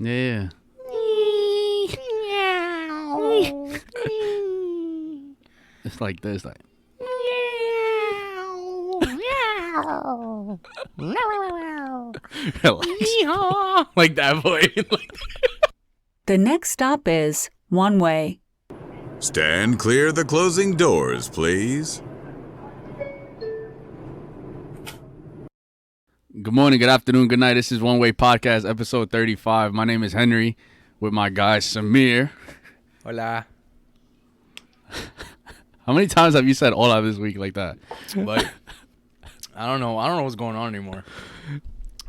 Yeah. It's like this, like. Like that boy. The next stop is WonWay. Stand clear of the closing doors, please. Good morning, good afternoon, good night. This is WonWay Podcast, episode 35. My name is Henry, with my guy Samir. Hola. How many times have you said hola this week like that? But I don't know what's going on anymore.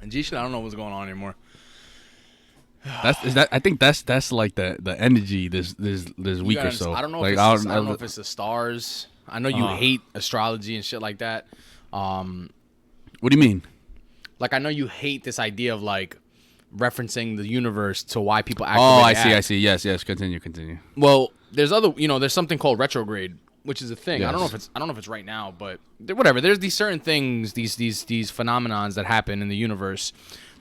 And G-shit, I don't know what's going on anymore. I think that's like the energy this week or so. I don't know like, if I don't know if it's the stars. I know you hate astrology and shit like that. What do you mean? Like, I know you hate this idea of like referencing the universe to why people act. Oh, I see. Yes. Continue. Well, there's something called retrograde, which is a thing. Yes. I don't know if it's right now, but whatever. There's these certain things, these phenomenons that happen in the universe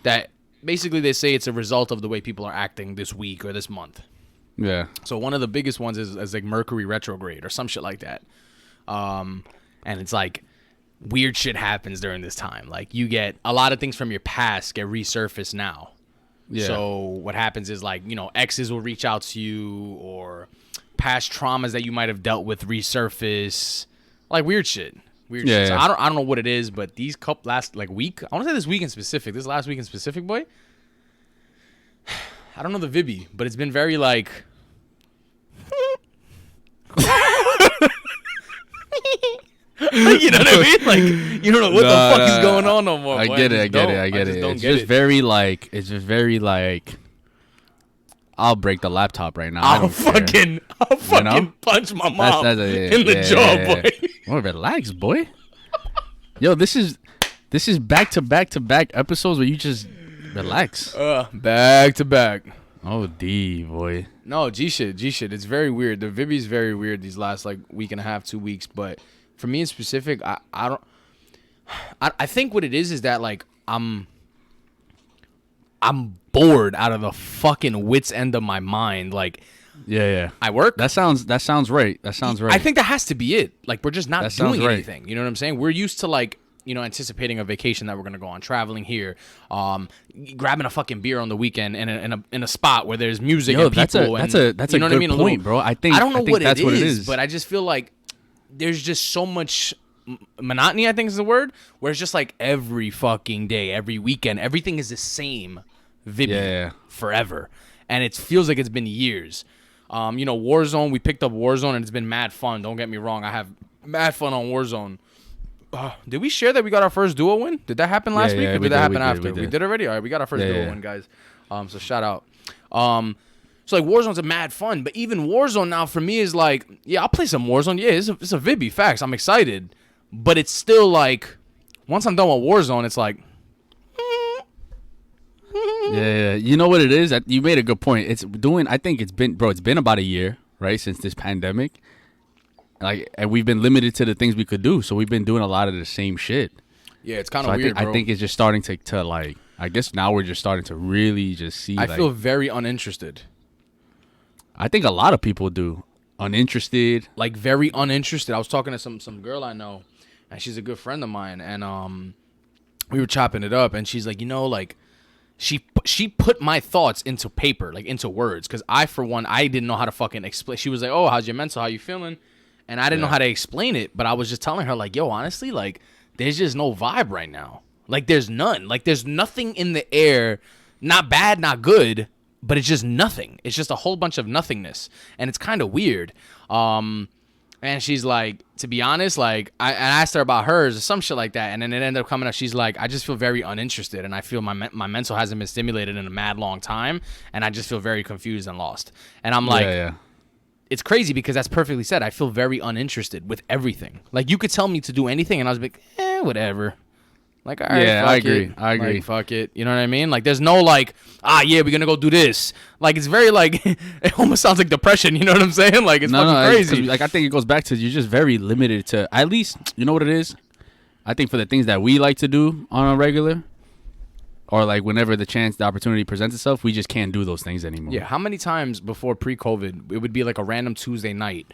that basically they say it's a result of the way people are acting this week or this month. Yeah. So one of the biggest ones is like Mercury retrograde or some shit like that. And it's like weird shit happens during this time. Like you get a lot of things from your past get resurfaced now. Yeah. So what happens is like, exes will reach out to you or past traumas that you might have dealt with resurface, like weird shit. Shit. So Yeah. I don't know what it is, but these last like week, I want to say this last week in specific, boy. I don't know the Vibby, but it's been very like you know what I mean? Like you don't know what the fuck is going on no more. I boy. get it. It's just very like I'll break the laptop right now. I'll fucking punch my mom in the jaw, boy. Oh, relax, boy. Yo, this is back to back episodes where you just relax. Back to back. Oh, D, boy. No, G shit. It's very weird. The Vibby's very weird these last like week and a half, 2 weeks. But for me in specific, I think what it is that like I'm bored out of the fucking wits end of my mind. Like, yeah. I work. That sounds right. I think that has to be it. Like, we're just not doing right. anything. You know what I'm saying? We're used to like, anticipating a vacation that we're gonna go on, traveling here, grabbing a fucking beer on the weekend in a spot where there's music and people. That's a good point, bro. I don't know what it is, but I just feel like there's just so much monotony, I think is the word, where it's just like every fucking day, every weekend, everything is the same Vibby forever. And it feels like it's been years. Warzone, we picked up Warzone and it's been mad fun. Don't get me wrong. I have mad fun on Warzone. Did we share that we got our first duo win? Did that happen last week or did that happen after? We did already? All right, we got our first duo win, guys. So shout out. So like Warzone's a mad fun, but even Warzone now for me is like, yeah, I'll play some Warzone. Yeah, it's a Vibby, facts. I'm excited. But it's still like, once I'm done with Warzone, it's like, yeah. You know what it is? You made a good point. I think it's been about a year, right, since this pandemic. Like, and we've been limited to the things we could do, so we've been doing a lot of the same shit. Yeah, it's kind of weird, bro. I think it's just starting to like, I guess now we're just starting to really just see. I feel very uninterested. I think a lot of people do. Uninterested. Like, very uninterested. I was talking to some girl I know, and she's a good friend of mine, and we were chopping it up, and she's like, like, she put my thoughts into paper, like into words, because I, for one, I didn't know how to fucking explain. She was like, oh, how's your mental? How you feeling? And I didn't know how to explain it, but I was just telling her, like, yo, honestly, like, there's just no vibe right now. Like, there's none. Like, there's nothing in the air, not bad, not good, but it's just nothing. It's just a whole bunch of nothingness, and it's kind of weird. And she's like, to be honest, like, I asked her about hers or some shit like that, and then it ended up coming up. She's like, I just feel very uninterested, and I feel my mental hasn't been stimulated in a mad long time, and I just feel very confused and lost. And I'm like, it's crazy because that's perfectly said. I feel very uninterested with everything. Like, you could tell me to do anything, and I was like, whatever. Like, all right, fuck I it. I agree. Like, fuck it. You know what I mean? Like, there's no, like, we're going to go do this. Like, it's very, like, it almost sounds like depression. You know what I'm saying? Like, it's fucking crazy. Like, I think it goes back to you're just very limited to, at least, you know what it is? I think for the things that we like to do on a regular, or like whenever the opportunity presents itself, we just can't do those things anymore. Yeah, how many times before pre-COVID it would be like a random Tuesday night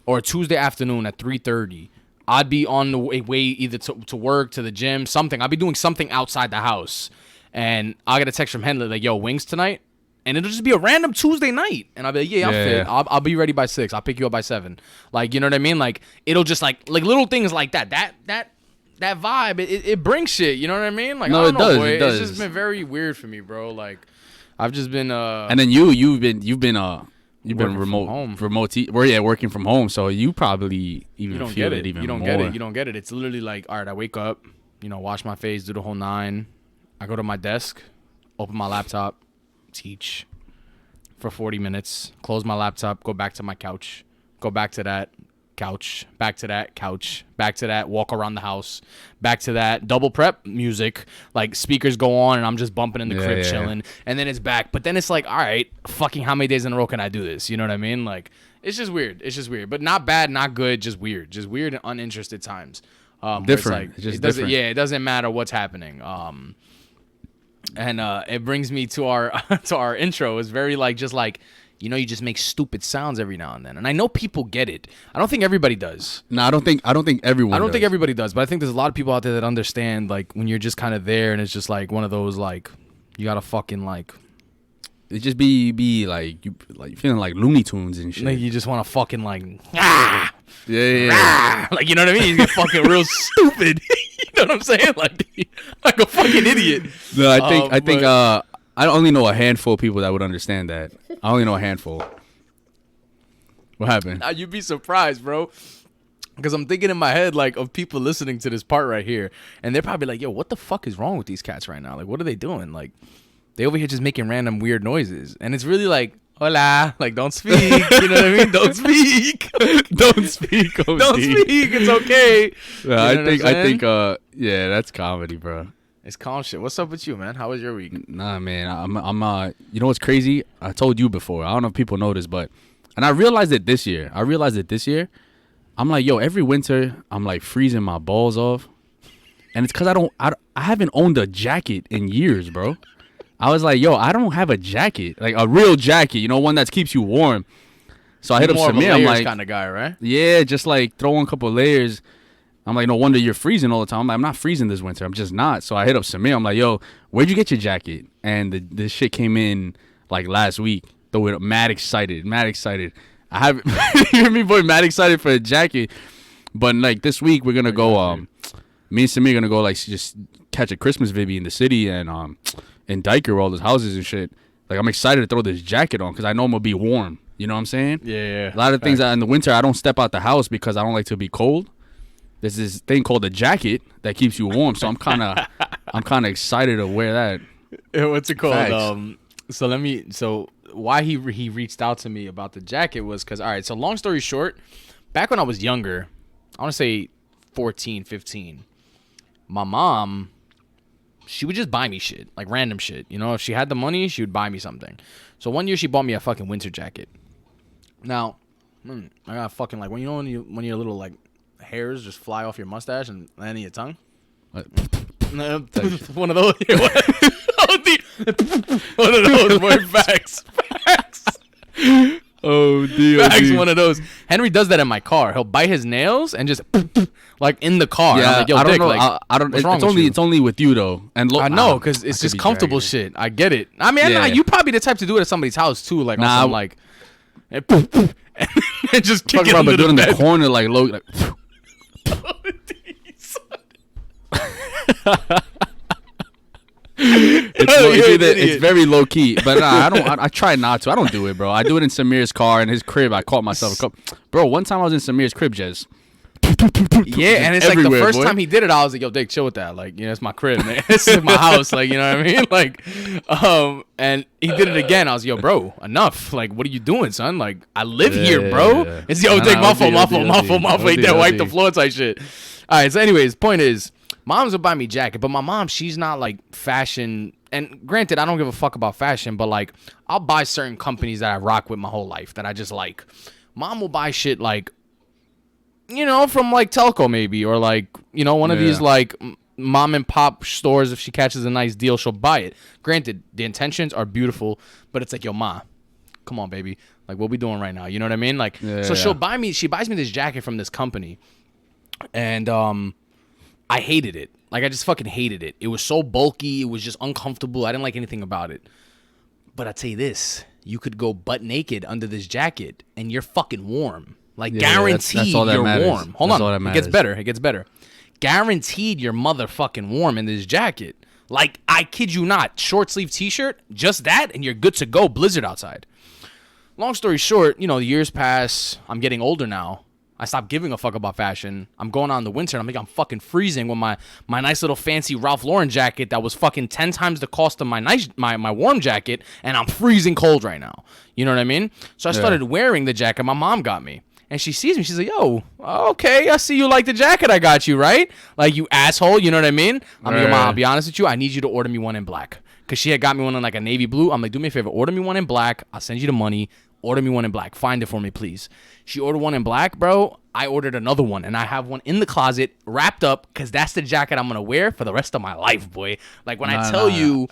or a Tuesday afternoon at 3:30? I'd be on the way either to work, to the gym, something. I'd be doing something outside the house, and I get a text from Henley like, "Yo, wings tonight," and it'll just be a random Tuesday night, and I'll be like, "Yeah, I'm fit. I'll be ready by 6. I'll pick you up by 7." Like, you know what I mean? Like, it'll just like little things like that. That vibe, it brings shit. You know what I mean? Like, no, I don't it know, does. boy. It does. It's just been very weird for me, bro. Like, I've just been And then you've been remote working from home, so you probably even feel it even more. You don't get it. It's literally like, all right, I wake up, wash my face, do the whole 9. I go to my desk, open my laptop, teach for 40 minutes, close my laptop, go back to my couch, go back to that couch, back to that couch, back to that, walk around the house, back to that, double prep music, like speakers go on and I'm just bumping in the crib chilling, and then it's back. But then it's like, all right, fucking how many days in a row can I do this? You know what I mean? Like, it's just weird. But not bad, not good, just weird and uninterested times. Different. It's different. It doesn't matter what's happening. And it brings me to our to our intro. It's very like just like, you just make stupid sounds every now and then. And I know people get it. I don't think everybody does. No, I don't think everyone. I don't think everybody does, but I think there's a lot of people out there that understand, like, when you're just kind of there and it's just like one of those, like, you gotta fucking like, it just be like you feeling like Looney Tunes and shit. like you just want to fucking like Yeah. like, you know what I mean? You get fucking real stupid. You know what I'm saying? Like a fucking idiot. No, I think I only know a handful of people that would understand that. I only know a handful. What happened? Now, you'd be surprised, bro. Because I'm thinking in my head, like, of people listening to this part right here. And they're probably like, yo, what the fuck is wrong with these cats right now? Like, what are they doing? Like, they over here just making random weird noises. And it's really like, hola. Like, don't speak. You know what I mean? Don't speak. Don't speak. Don't speak. It's okay. Yeah, You know what I'm I think yeah, that's comedy, bro. It's calm shit. What's up with you, man? How was your week? Nah, man. I'm you know what's crazy? I told you before. I don't know if people know this, but and I realized it this year. I'm like, yo, every winter I'm like freezing my balls off. And it's cuz I haven't owned a jacket in years, bro. I was like, yo, I don't have a jacket. Like a real jacket, one that keeps you warm. So I hit up Samir. I'm like, kind of guy, right? Yeah, just like throw on a couple of layers. I'm like, no wonder you're freezing all the time. I'm like, I'm not freezing this winter. I'm just not. So I hit up Samir. I'm like, yo, where'd you get your jacket? And this shit came in like last week. Throw it up. Mad excited. I haven't you hear me, boy, mad excited for a jacket. But like this week we're gonna go me and Samir gonna go like just catch a Christmas Vivy in the city and in Diker where all those houses and shit. Like I'm excited to throw this jacket on because I know I'm gonna be warm. You know what I'm saying? Yeah. A lot of things in the winter I don't step out the house because I don't like to be cold. There's this thing called a jacket that keeps you warm, so I'm kind of excited to wear that. What's it called? Facts. So why he reached out to me about the jacket was because, all right, so long story short, back when I was younger, I want to say 14, 15, my mom, she would just buy me shit, like random shit. If she had the money, she would buy me something. So one year she bought me a fucking winter jacket. Now, I got fucking like when you're little like hairs just fly off your mustache and land in your tongue. One of those. One of those. Boy, facts. Oh, dear. Facts. One of those. Henry does that in my car. He'll bite his nails and just like in the car. Yeah, like, yo, I don't Dick, know. Like, I don't. What's wrong with you? It's only with you though. And I know because it's just comfortable shit. I get it. I mean, Yeah. you probably the type to do it at somebody's house too. Like on some like. And just kick Talking it about under doing the in the bed. corner like low. Like, it's very low key, but I don't. I try not to. I don't do it, bro. I do it in Samir's car in his crib. I caught myself. Bro, one time I was in Samir's crib, Jez. Yeah, and it's like the Everywhere, first boy. time he did it, I was like, yo, Dick, chill with that. Like, it's my crib, man. This is my house. Like, you know what I mean? Like, and he did it again. I was like, yo, bro, enough. Like, what are you doing, son? Like, I live here, bro. Yeah. It's, yo, Dick, my fault. Wait there, wipe the floor type shit. All right, so anyways, point is, moms will buy me jacket, but my mom, she's not like fashion. And granted, I don't give a fuck about fashion, but like, I'll buy certain companies that I rock with my whole life that I just like. Mom will buy shit like, from like Telco maybe, or like, one of these like mom and pop stores, if she catches a nice deal, she'll buy it. Granted, the intentions are beautiful, but it's like, yo, ma, come on, baby. Like, what we doing right now? You know what I mean? Like, she buys me this jacket from this company, and I hated it. Like, I just fucking hated it. It was so bulky. It was just uncomfortable. I didn't like anything about it. But I'll tell you this. You could go butt naked under this jacket, and you're fucking warm. Like, guaranteed that's all that you're matters. warm. Hold That's on. all that It gets matters. better. It gets better. Guaranteed you're motherfucking warm in this jacket. Like, I kid you not. Short sleeve t-shirt, just that, and you're good to go. Blizzard outside. Long story short, you know, the years pass. I'm getting older now. I stopped giving a fuck about fashion. I'm going on the winter, and I'm fucking freezing with my nice little fancy Ralph Lauren jacket that was fucking 10 times the cost of my warm jacket, and I'm freezing cold right now. You know what I mean? So I started wearing the jacket my mom got me. And she sees me. She's like, yo, okay, I see you like the jacket I got you, right? Like, you asshole, you know what I mean? I'm like, Mom, I'll be honest with you. I need you to order me one in black. Because she had got me one in, like, a navy blue. I'm like, do me a favor. Order me one in black. I'll send you the money. Order me one in black. Find it for me, please. She ordered one in black, bro. I ordered another one, and I have one in the closet wrapped up because that's the jacket I'm going to wear for the rest of my life, boy. Like, when I tell you,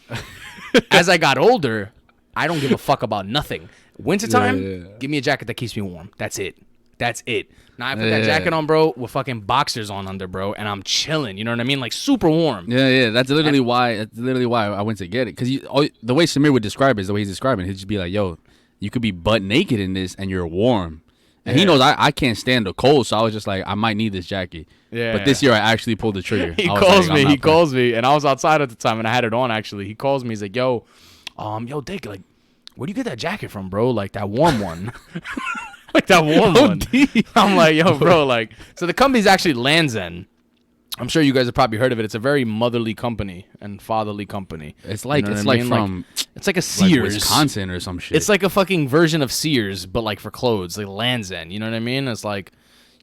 as I got older, I don't give a fuck about nothing. Wintertime, give me a jacket that keeps me warm. That's it. That's it. Now I put that jacket on, bro, with fucking boxers on under, bro, and I'm chilling. You know what I mean? Like, super warm. Yeah. That's literally why I went to get it. Because the way Samir would describe it is the way he's describing it. He'd just be like, yo, you could be butt naked in this and you're warm. And he knows I can't stand the cold, so I was just like, I might need this jacket. Yeah. But this year I actually pulled the trigger. He calls me, and I was outside at the time, and I had it on, actually. He calls me. He's like, yo, Dick, like, where do you get that jacket from, bro? Like, that warm one. Like, that warm one. I'm like, yo, bro, like, so the company's actually Land's End. I'm sure you guys have probably heard of it. It's a very motherly company and fatherly company. It's like you know it's what I like mean? from it's like a Sears, Wisconsin or some shit. It's like a fucking version of Sears, but like for clothes, like Land's End. You know what I mean? It's like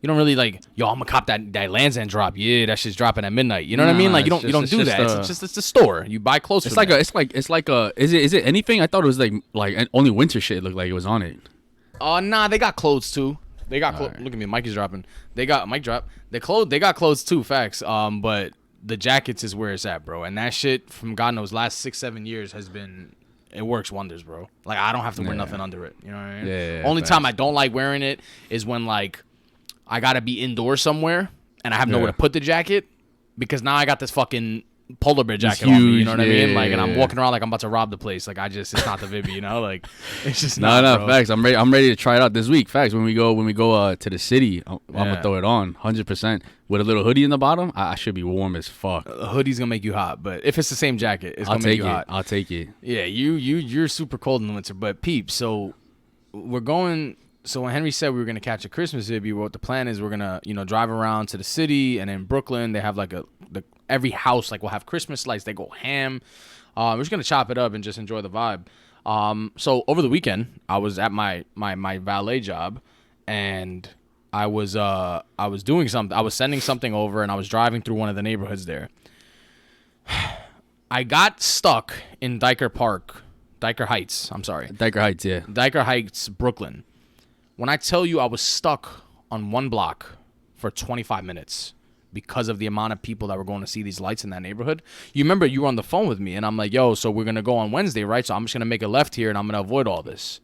you don't really like, yo, I'm gonna cop that Land's End drop. Yeah, that shit's dropping at midnight. You know what I mean? Like you don't do that. It's a store. You buy clothes. It's like is it anything? I thought it was like only winter shit looked like it was on it. Nah, they got clothes too. They got right. Look at me, Mikey's dropping. They got mic drop. They got clothes too, facts. But the jackets is where it's at, bro. And that shit from God knows last 6-7 years has been, it works wonders, bro. Like I don't have to wear nothing under it. You know what I mean? Yeah. Only time I don't like wearing it is when like I gotta be indoors somewhere and I have nowhere to put the jacket because now I got this fucking polar bear jacket on me, you know what I mean? Like, and I'm walking around like I'm about to rob the place. Like, it's not the Vibby, you know? Like, it's just not. No, facts. I'm ready to try it out this week. Facts. When we go to the city, I'm gonna throw it on 100% with a little hoodie in the bottom. I should be warm as fuck. A hoodie's gonna make you hot, but if it's the same jacket, it's gonna make you hot. I'll take it. Yeah, you're super cold in the winter, but peep. So we're going. So when Henry said we were gonna catch a Christmas Vibby, what the plan is, we're gonna drive around to the city, and in Brooklyn they have like every house like will have Christmas lights. They go ham. We're just gonna chop it up and just enjoy the vibe. So over the weekend, I was at my valet job, and I was doing something. I was sending something over, and I was driving through one of the neighborhoods there. I got stuck in Diker Heights. I'm sorry. Diker Heights, yeah. Diker Heights, Brooklyn. When I tell you I was stuck on one block for 25 minutes because of the amount of people that were going to see these lights in that neighborhood. You remember you were on the phone with me, and I'm like, yo, so we're going to go on Wednesday, right? So I'm just going to make a left here, and I'm going to avoid all this.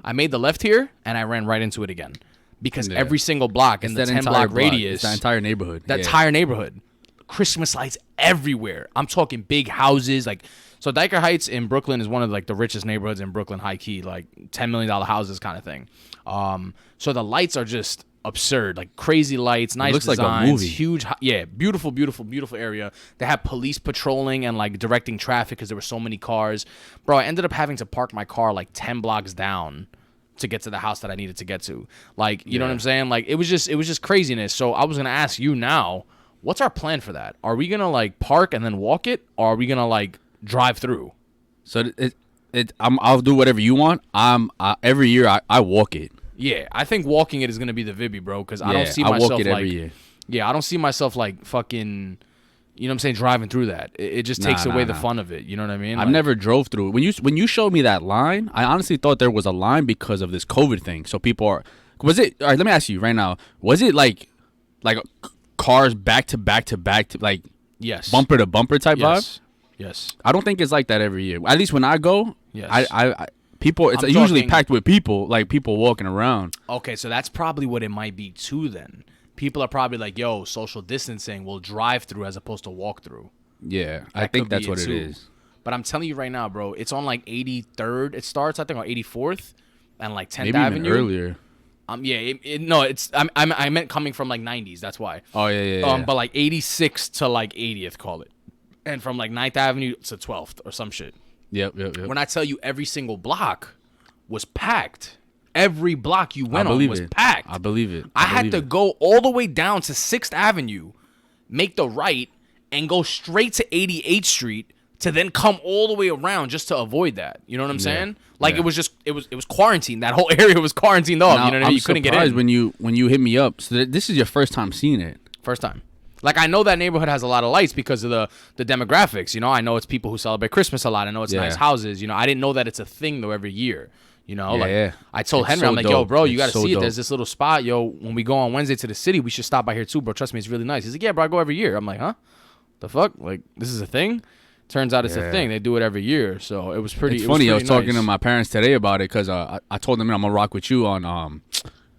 I made the left here, and I ran right into it again because every single block in the 10-block radius. That entire neighborhood. That entire neighborhood. Christmas lights everywhere. I'm talking big houses. Like, so Diker Heights in Brooklyn is one of like the richest neighborhoods in Brooklyn, high key, like $10 million houses kind of thing. So the lights are just absurd, like crazy lights, nice designs, like a movie. Huge, beautiful, beautiful, beautiful area. They have police patrolling and like directing traffic because there were so many cars. Bro, I ended up having to park my car like 10 blocks down to get to the house that I needed to get to. Like, you know what I'm saying? Like, it was just craziness. So I was gonna ask you now, what's our plan for that? Are we gonna like park and then walk it, or are we gonna like drive through? So I'll do whatever you want. Every year I walk it. Yeah, I think walking it is gonna be the Vibby, bro, because I don't see myself walk it like every year. Yeah, I don't see myself like fucking, you know what I'm saying, driving through that. It just takes away the fun of it. You know what I mean? I've never drove through it. When you showed me that line, I honestly thought there was a line because of this COVID thing. So people are. Was it? All right, let me ask you right now. Was it like cars back to back to back to like Yes. bumper to bumper type vibe. Yes. I don't think it's like that every year. At least when I go, Yes. I people. It's I'm usually talking- packed with people, like people walking around. Okay, so that's probably what it might be too. Then people are probably like, "Yo, social distancing. We'll drive through as opposed to walk through." Yeah, I That think could be that's what it too. is. But I'm telling you right now, bro, it's on like 83rd. It starts, I think, on 84th and like 10th Maybe Avenue. even earlier. Yeah, no, it's I meant coming from like 90s. That's why. Oh yeah. But like 86 to like 80th, call it, and from like 9th Avenue to 12th or some shit. Yep. When I tell you every single block was packed, every block you went I on believe was it. packed. I believe it. I had believe to it. go all the way down to 6th Avenue, make the right, and go straight to 88th Street to then come all the way around just to avoid that. You know what I'm saying? Like Yeah. it was quarantined. That whole area was quarantined off. Now, You know what I mean? I'm You couldn't get surprised in. when you hit me up. So this is your first time seeing it. First time. Like, I know that neighborhood has a lot of lights because of the demographics. You know, I know it's people who celebrate Christmas a lot. I know it's Yeah. nice houses. You know, I didn't know that it's a thing, though, every year. You know, Yeah. I told It's Henry, so I'm like, yo, dope. bro, you got It's to so see it. dope. There's this little spot, yo, when we go on Wednesday to the city, we should stop by here too, bro. Trust me, it's really nice. He's like, yeah, bro, I go every year. I'm like, huh? The fuck? Like, this is a thing? Turns out it's a Yeah. thing. They do it every year. So it was pretty. It's it was funny. I pretty was talking nice. to my parents today about it because I told them I'm gonna rock with you on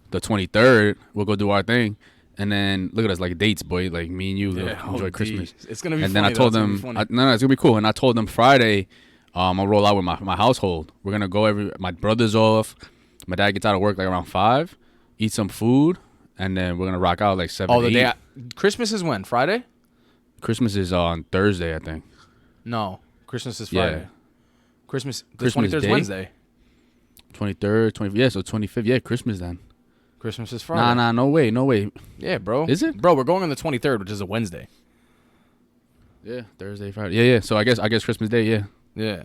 the 23rd. We'll go do our thing, and then look at us like dates, boy. Like me and you Yeah, enjoy oh, Christmas. geez. It's gonna be And funny. then I told though. It's them, gonna be funny. no, it's gonna be cool. And I told them Friday, I'll roll out with my household. We're gonna go my brother's off. My dad gets out of work like around 5, eat some food, and then we're gonna rock out like 7. Oh, the 8. day. Christmas is when? Friday? Christmas is on Thursday, I think. No. Christmas is Yeah. Friday. Christmas. The Christmas 23rd is Day? Wednesday. 23rd, 20th. Yeah, so 25th. Yeah, Christmas then. Christmas is Friday. Nah, no way. Yeah, bro. Is it? Bro, we're going on the 23rd, which is a Wednesday. Yeah, Thursday, Friday. Yeah. So I guess Christmas Day. Yeah. Yeah.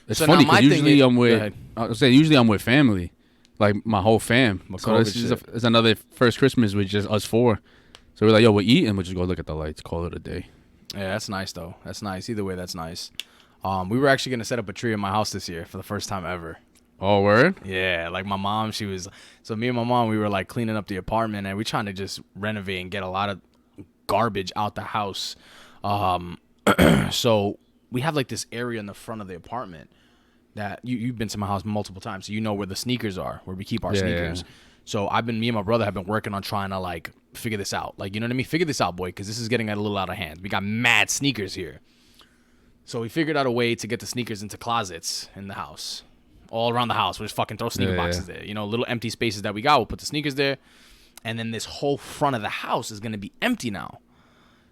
It's so funny now my because thing usually is- I'm go with. ahead. I was saying usually I'm with family, like my whole fam. So COVID this is shit. it's another first Christmas with just us 4. So we're like, yo, we'll eat and we'll just go look at the lights, call it a day. Yeah, that's nice though. That's nice. Either way, that's nice. We were actually gonna set up a tree in my house this year for the first time ever. Oh, word? Yeah, like my mom, so me and my mom, we were like cleaning up the apartment and we trying to just renovate and get a lot of garbage out the house. So we have like this area in the front of the apartment that you've been to my house multiple times, so you know where the sneakers are, where we keep our Yeah, sneakers. yeah. So me and my brother have been working on trying to like figure this out. Like, you know what I mean? Figure this out, boy, because this is getting a little out of hand. We got mad sneakers here. So we figured out a way to get the sneakers into closets in the house. All around the house. We'll just fucking throw sneaker Yeah, boxes there. You know, little empty spaces that we got, we'll put the sneakers there. And then this whole front of the house is going to be empty now.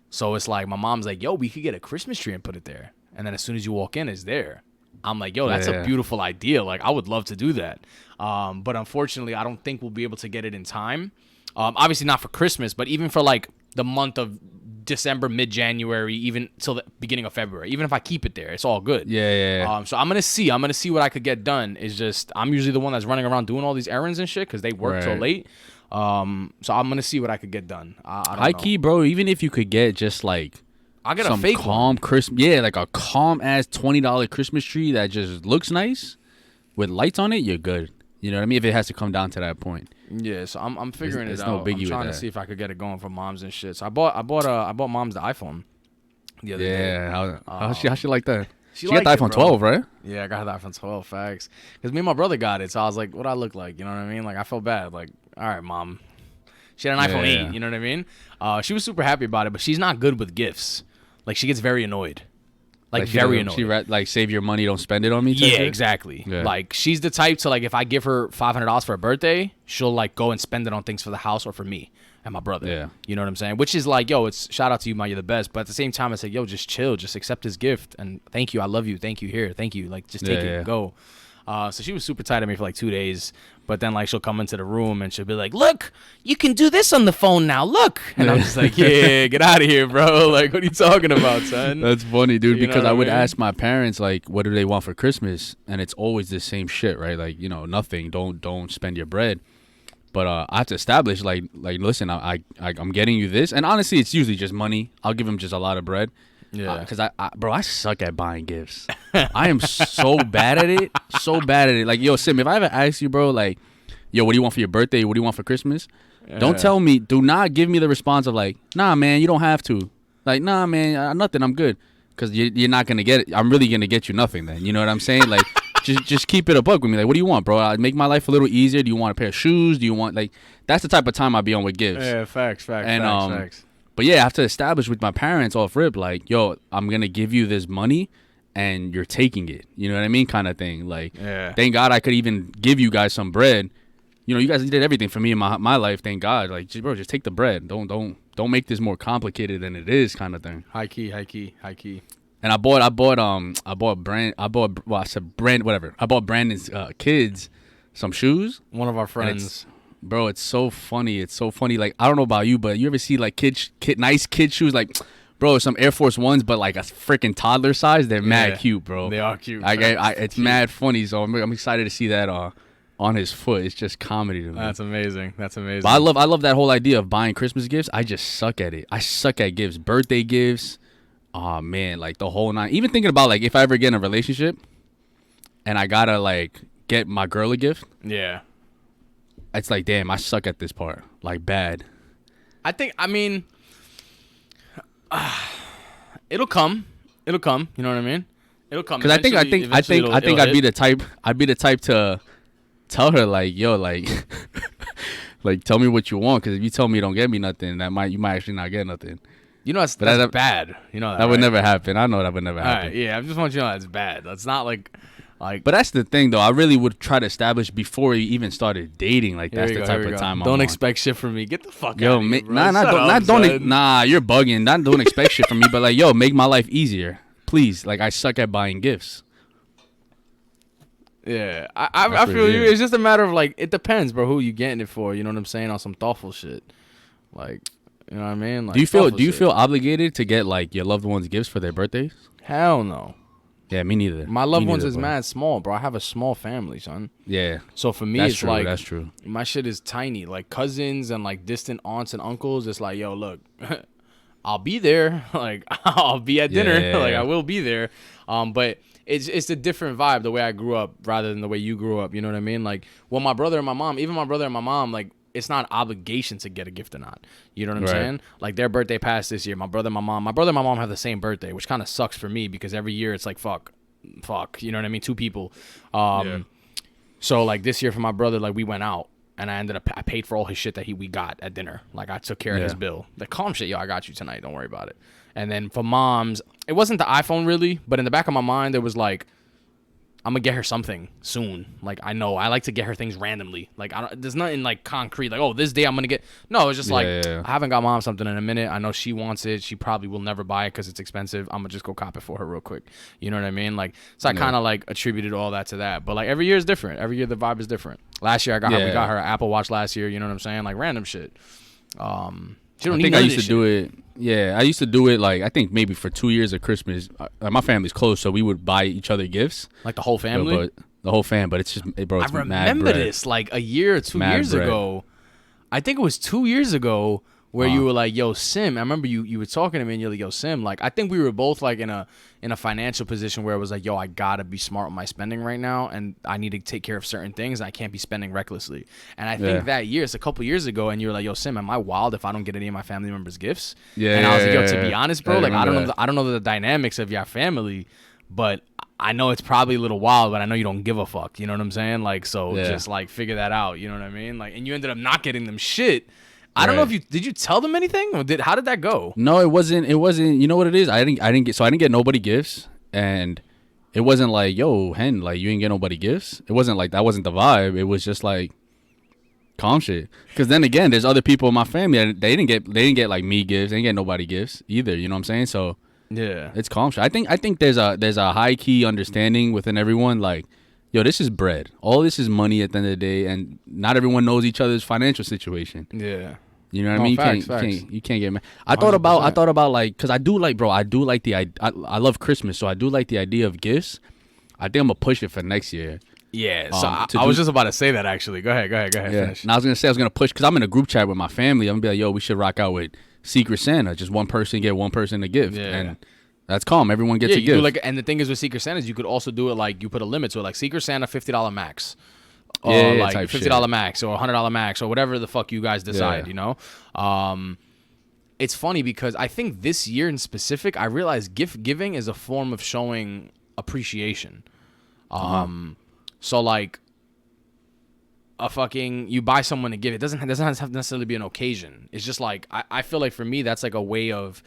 So it's like, my mom's like, yo, we could get a Christmas tree and put it there. And then as soon as you walk in, it's there. I'm like, yo, that's Yeah. a beautiful idea. Like, I would love to do that. But unfortunately, I don't think we'll be able to get it in time. Obviously not for Christmas, but even for like the month of December, mid-January, even till the beginning of February. Even if I keep it there, it's all good. Yeah. So I'm gonna see what I could get done. It's just I'm usually the one that's running around doing all these errands and shit because they work till Right. late. So I'm gonna see what I could get done. I don't High know. key, bro. Even if you could get just like I got some a fake calm one. Christmas, yeah, like a calm ass $20 Christmas tree that just looks nice with lights on it, you're good. You know what I mean? If it has to come down to that point. Yeah, so I'm figuring There's it no out. biggie I'm with trying to that. see if I could get it going for moms and shit. So I bought mom's the iPhone the other day. Yeah. How she like that? She got liked the it, iPhone bro. 12, right? Yeah, I got the iPhone 12, facts. Because me and my brother got it, so I was like, what I look like? You know what I mean? Like, I felt bad. Like, all right, mom. She had an iPhone 8, Yeah. you know what I mean? She was super happy about it, but she's not good with gifts. Like, she gets very annoyed. Like she very doesn't- annoyed. She like save your money, don't spend it on me. type Yeah, shit? exactly. Yeah. Like, she's the type to, like, if I give her $500 for a birthday, she'll, like, go and spend it on things for the house or for me and my brother. Yeah. You know what I'm saying? Which is like, yo, it's shout out to you, man, you're the best. But at the same time, I say, yo, just chill. Just accept this gift. And thank you. I love you. Thank you. Here. Thank you. Like, just take it Yeah. and go. So she was super tight at me for like 2 days. But then, like, she'll come into the room and she'll be like, look, you can do this on the phone now. Look. And I'm just like, yeah, get out of here, bro. Like, what are you talking about, son? That's funny, dude, You know because what I I would mean? ask my parents, like, what do they want for Christmas? And it's always the same shit, right? Like, you know, nothing. Don't spend your bread. But I have to establish, like, listen, I'm getting you this. And honestly, it's usually just money. I'll give them just a lot of bread. Yeah. Because, bro, I suck at buying gifts. I am so bad at it. So bad at it. Like, yo, Sim, if I ever ask you, bro, like, yo, what do you want for your birthday? What do you want for Christmas? Don't tell me. Do not give me the response of, like, nah, man, you don't have to. Like, nah, man, nothing. I'm good. Because you're not gonna get it. I'm really gonna get you nothing then. You know what I'm saying? Like, just keep it a buck with me. Like, what do you want, bro? I make my life a little easier. Do you want a pair of shoes? Do you want like? That's the type of time I be on with gifts. Yeah, facts, And facts. but yeah, I have to establish with my parents off rip, like, yo, I'm gonna give you this money, and you're taking it. You know what I mean, kind of thing. Like, thank God I could even give you guys some bread. You know, you guys did everything for me in my life. Thank God. Like, just take the bread. Don't make this more complicated than it is, kind of thing. High key. And I bought Brandon's kids some shoes. One of our friends. Bro, it's so funny. It's so funny. Like, I don't know about you, but you ever see like nice kid shoes? Like, bro, some Air Force Ones, but like a freaking toddler size. They're mad cute, bro. They are cute. It's mad funny. So I'm excited to see that on his foot. It's just comedy to me. That's amazing. But I love that whole idea of buying Christmas gifts. I just suck at it. I suck at gifts. Birthday gifts. Oh man, like the whole nine. Even thinking about like if I ever get in a relationship and I gotta like get my girl a gift. Yeah. It's like, damn, I suck at this part. Like, bad. I mean, it'll come. You know what I mean? It'll come. Because I think I'd be the type to tell her like, yo, like, like tell me what you want. Because if you tell me you don't get me nothing, you might actually not get nothing. You know that's bad. You know that would never happen. I know that would never happen. Right, yeah, I just want you to know that's bad. That's not like. But that's the thing, though. I really would try to establish before we even started dating. Like, that's the type of time I'm on. Don't expect shit from me. Get the fuck out of here, bro. You're bugging. Don't expect shit from me. But, like, yo, make my life easier. Please. Like, I suck at buying gifts. Yeah. I feel you. It's just a matter of, like, it depends, bro, who you getting it for. You know what I'm saying? On some thoughtful shit. Like, you know what I mean? Like, do you feel obligated to get, like, your loved ones gifts for their birthdays? Hell no. Yeah, me neither. My loved ones is mad small, bro. I have a small family, son. Yeah. So for me, that's it's true, like that's true. My shit is tiny. Like cousins and like distant aunts and uncles. It's like, yo, look, I'll be there. Like I'll be at dinner. Yeah. Like I will be there. But it's a different vibe the way I grew up rather than the way you grew up. You know what I mean? Like my brother and my mom, like. It's not an obligation to get a gift or not. You know what I'm saying? Like their birthday passed this year. My brother and my mom have the same birthday, which kind of sucks for me because every year it's like fuck. You know what I mean? Two people. So like this year for my brother, like we went out and I paid for all his shit that we got at dinner. Like I took care of his bill. Like calm shit, yo, I got you tonight. Don't worry about it. And then for moms, it wasn't the iPhone really, but in the back of my mind there was like, I'm gonna get her something soon. Like I know I like to get her things randomly. Like there's nothing like concrete. Like this day I'm gonna get. No, it's just I haven't got mom something in a minute. I know she wants it. She probably will never buy it because it's expensive. I'm gonna just go cop it for her real quick. You know what I mean? Like so I kind of like attributed all that to that. But like every year is different. Every year the vibe is different. Last year we got her an Apple Watch last year. You know what I'm saying? Like random shit. She don't need none of this shit. Do it. Yeah, I used to do it like I think maybe for 2 years of Christmas. My family's close, so we would buy each other gifts. Like the whole family? But the whole fam, but it's just bro. It's I remember this like a year or 2 years ago. I think it was 2 years ago where you were like, "Yo, Sim." I remember you were talking to me and you're like, "Yo, Sim." Like I think we were both like in a financial position where it was like, "Yo, I gotta be smart with my spending right now, and I need to take care of certain things. And I can't be spending recklessly." And I think that year, it's a couple years ago, and you were like, "Yo, Sim, am I wild if I don't get any of my family members gifts?" Yeah. And I was like, "Yo, to be honest, bro, like I don't know the dynamics of your family, but." I know it's probably a little wild, but I know you don't give a fuck. You know what I'm saying? Like, so just like figure that out. You know what I mean? Like, and you ended up not getting them shit. I don't know if did you tell them anything or how did that go? No, it wasn't. You know what it is? I didn't get nobody gifts, and it wasn't like, yo, Hen, like you ain't get nobody gifts. It wasn't like that. Wasn't the vibe. It was just like calm shit. Because then again, there's other people in my family that they didn't get like me gifts. They didn't get nobody gifts either. You know what I'm saying? So. Yeah, it's calm shit. I think there's a high key understanding within everyone. Like, yo, this is bread. All this is money at the end of the day, and not everyone knows each other's financial situation. Yeah, you know what I mean. You can't get mad. I thought about like, cause I do like I love Christmas, so I do like the idea of gifts. I think I'm gonna push it for next year. Yeah, so I was just about to say that actually. Go ahead. Yeah. Finish. And I was gonna push because I'm in a group chat with my family. I'm gonna be like, yo, we should rock out with Secret Santa. Just one person get one person a gift, and that's calm. Everyone gets a gift. And the thing is with Secret Santa is you could also do it like you put a limit to it, like Secret Santa $50 max, like $50 max or $100 max or whatever the fuck you guys decide. You know, it's funny because I think this year in specific, I realized gift giving is a form of showing appreciation. So like you buy someone a gift. It doesn't have to necessarily be an occasion. It's just like I feel like for me that's like a way of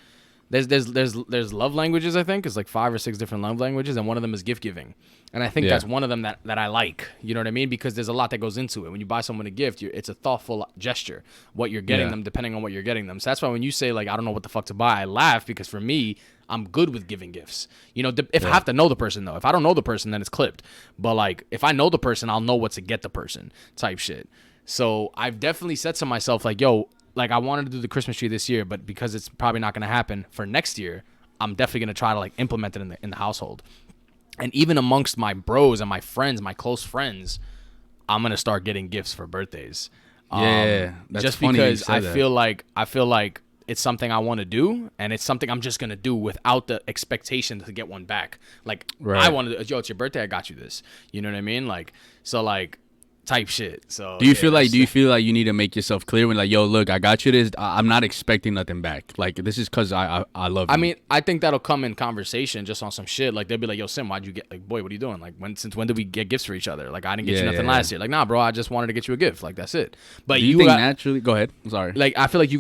there's love languages. I think it's like 5 or 6 different love languages, and one of them is gift giving. And I think that's one of them that I like. You know what I mean? Because there's a lot that goes into it. When you buy someone a gift, it's a thoughtful gesture. What you're getting them, depending on what you're getting them. So that's why when you say like I don't know what the fuck to buy, I laugh because for me, I'm good with giving gifts. You know, if I have to know the person though. If I don't know the person, then it's clipped. But like if I know the person, I'll know what to get the person type shit. So I've definitely said to myself like, yo, like I wanted to do the Christmas tree this year, but because it's probably not going to happen for next year, I'm definitely going to try to like implement it in the household. And even amongst my bros and my friends, my close friends, I'm going to start getting gifts for birthdays. That's just funny because I feel like it's something I want to do, and it's something I'm just going to do without the expectation to get one back. Like I wanted to, yo, it's your birthday, I got you this. You know what I mean? Like so like type shit. So do you feel like you need to make yourself clear when like, yo, look, I got you this. I'm not expecting nothing back. Like this is because I love you. I mean, I think that'll come in conversation just on some shit. Like they'll be like, yo, Sim, why'd you get like, boy, what are you doing? Like since when did we get gifts for each other? Like I didn't get you nothing last year. Like nah, bro, I just wanted to get you a gift. Like that's it. But do you think naturally? Go ahead. I'm sorry. Like I feel like we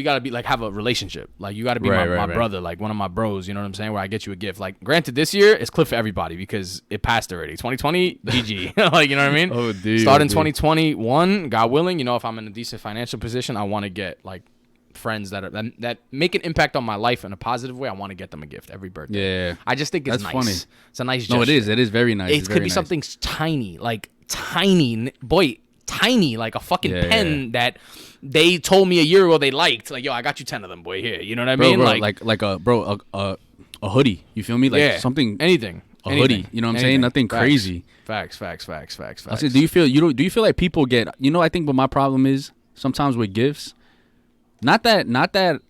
gotta be like have a relationship. Like you gotta be my brother, like one of my bros. You know what I'm saying? Where I get you a gift. Like granted, this year it's clip for everybody because it passed already. 2020, GG. Like you know what I mean? Oh, dude. Starting 2021, God willing, you know, if I'm in a decent financial position, I want to get like friends that make an impact on my life in a positive way. I want to get them a gift every birthday. Yeah, I just think it's nice. Funny. It's a nice gesture. No, it is. It is very nice. It could be something tiny, like tiny, like a fucking pen that they told me a year ago they liked. Like, yo, I got you 10 of them, boy. Here, you know what I mean? Bro, like a hoodie. You feel me? Like something. Anything. A hoodie. You know what I'm saying? Nothing crazy. Facts. I said, do you feel like people get? You know, I think what my problem is sometimes with gifts. Not that.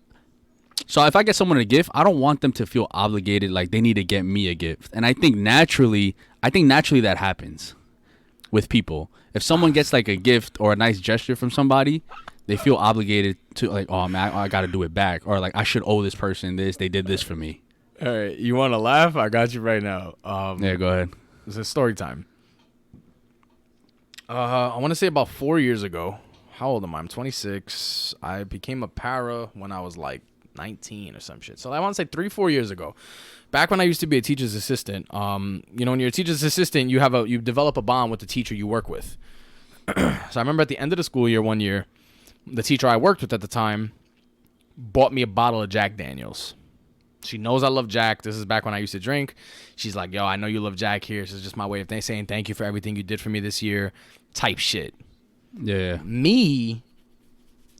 So if I get someone a gift, I don't want them to feel obligated like they need to get me a gift. And I think naturally that happens with people. If someone gets like a gift or a nice gesture from somebody, they feel obligated to like, oh man, I got to do it back, or like I should owe this person this. They did this for me. All right, you want to laugh? I got you right now. Yeah, go ahead. It's a story time. I want to say about 4 years ago. How old am I? I'm 26. I became a para when I was like 19 or some shit. So I want to say 3-4 years ago. Back when I used to be a teacher's assistant. You know, when you're a teacher's assistant, you develop a bond with the teacher you work with. So I remember at the end of the school year, one year, the teacher I worked with at the time bought me a bottle of Jack Daniels. She knows I love Jack. This is back when I used to drink. She's like, yo, I know you love Jack here. This is just my way of saying thank you for everything you did for me this year type shit. Yeah. Me,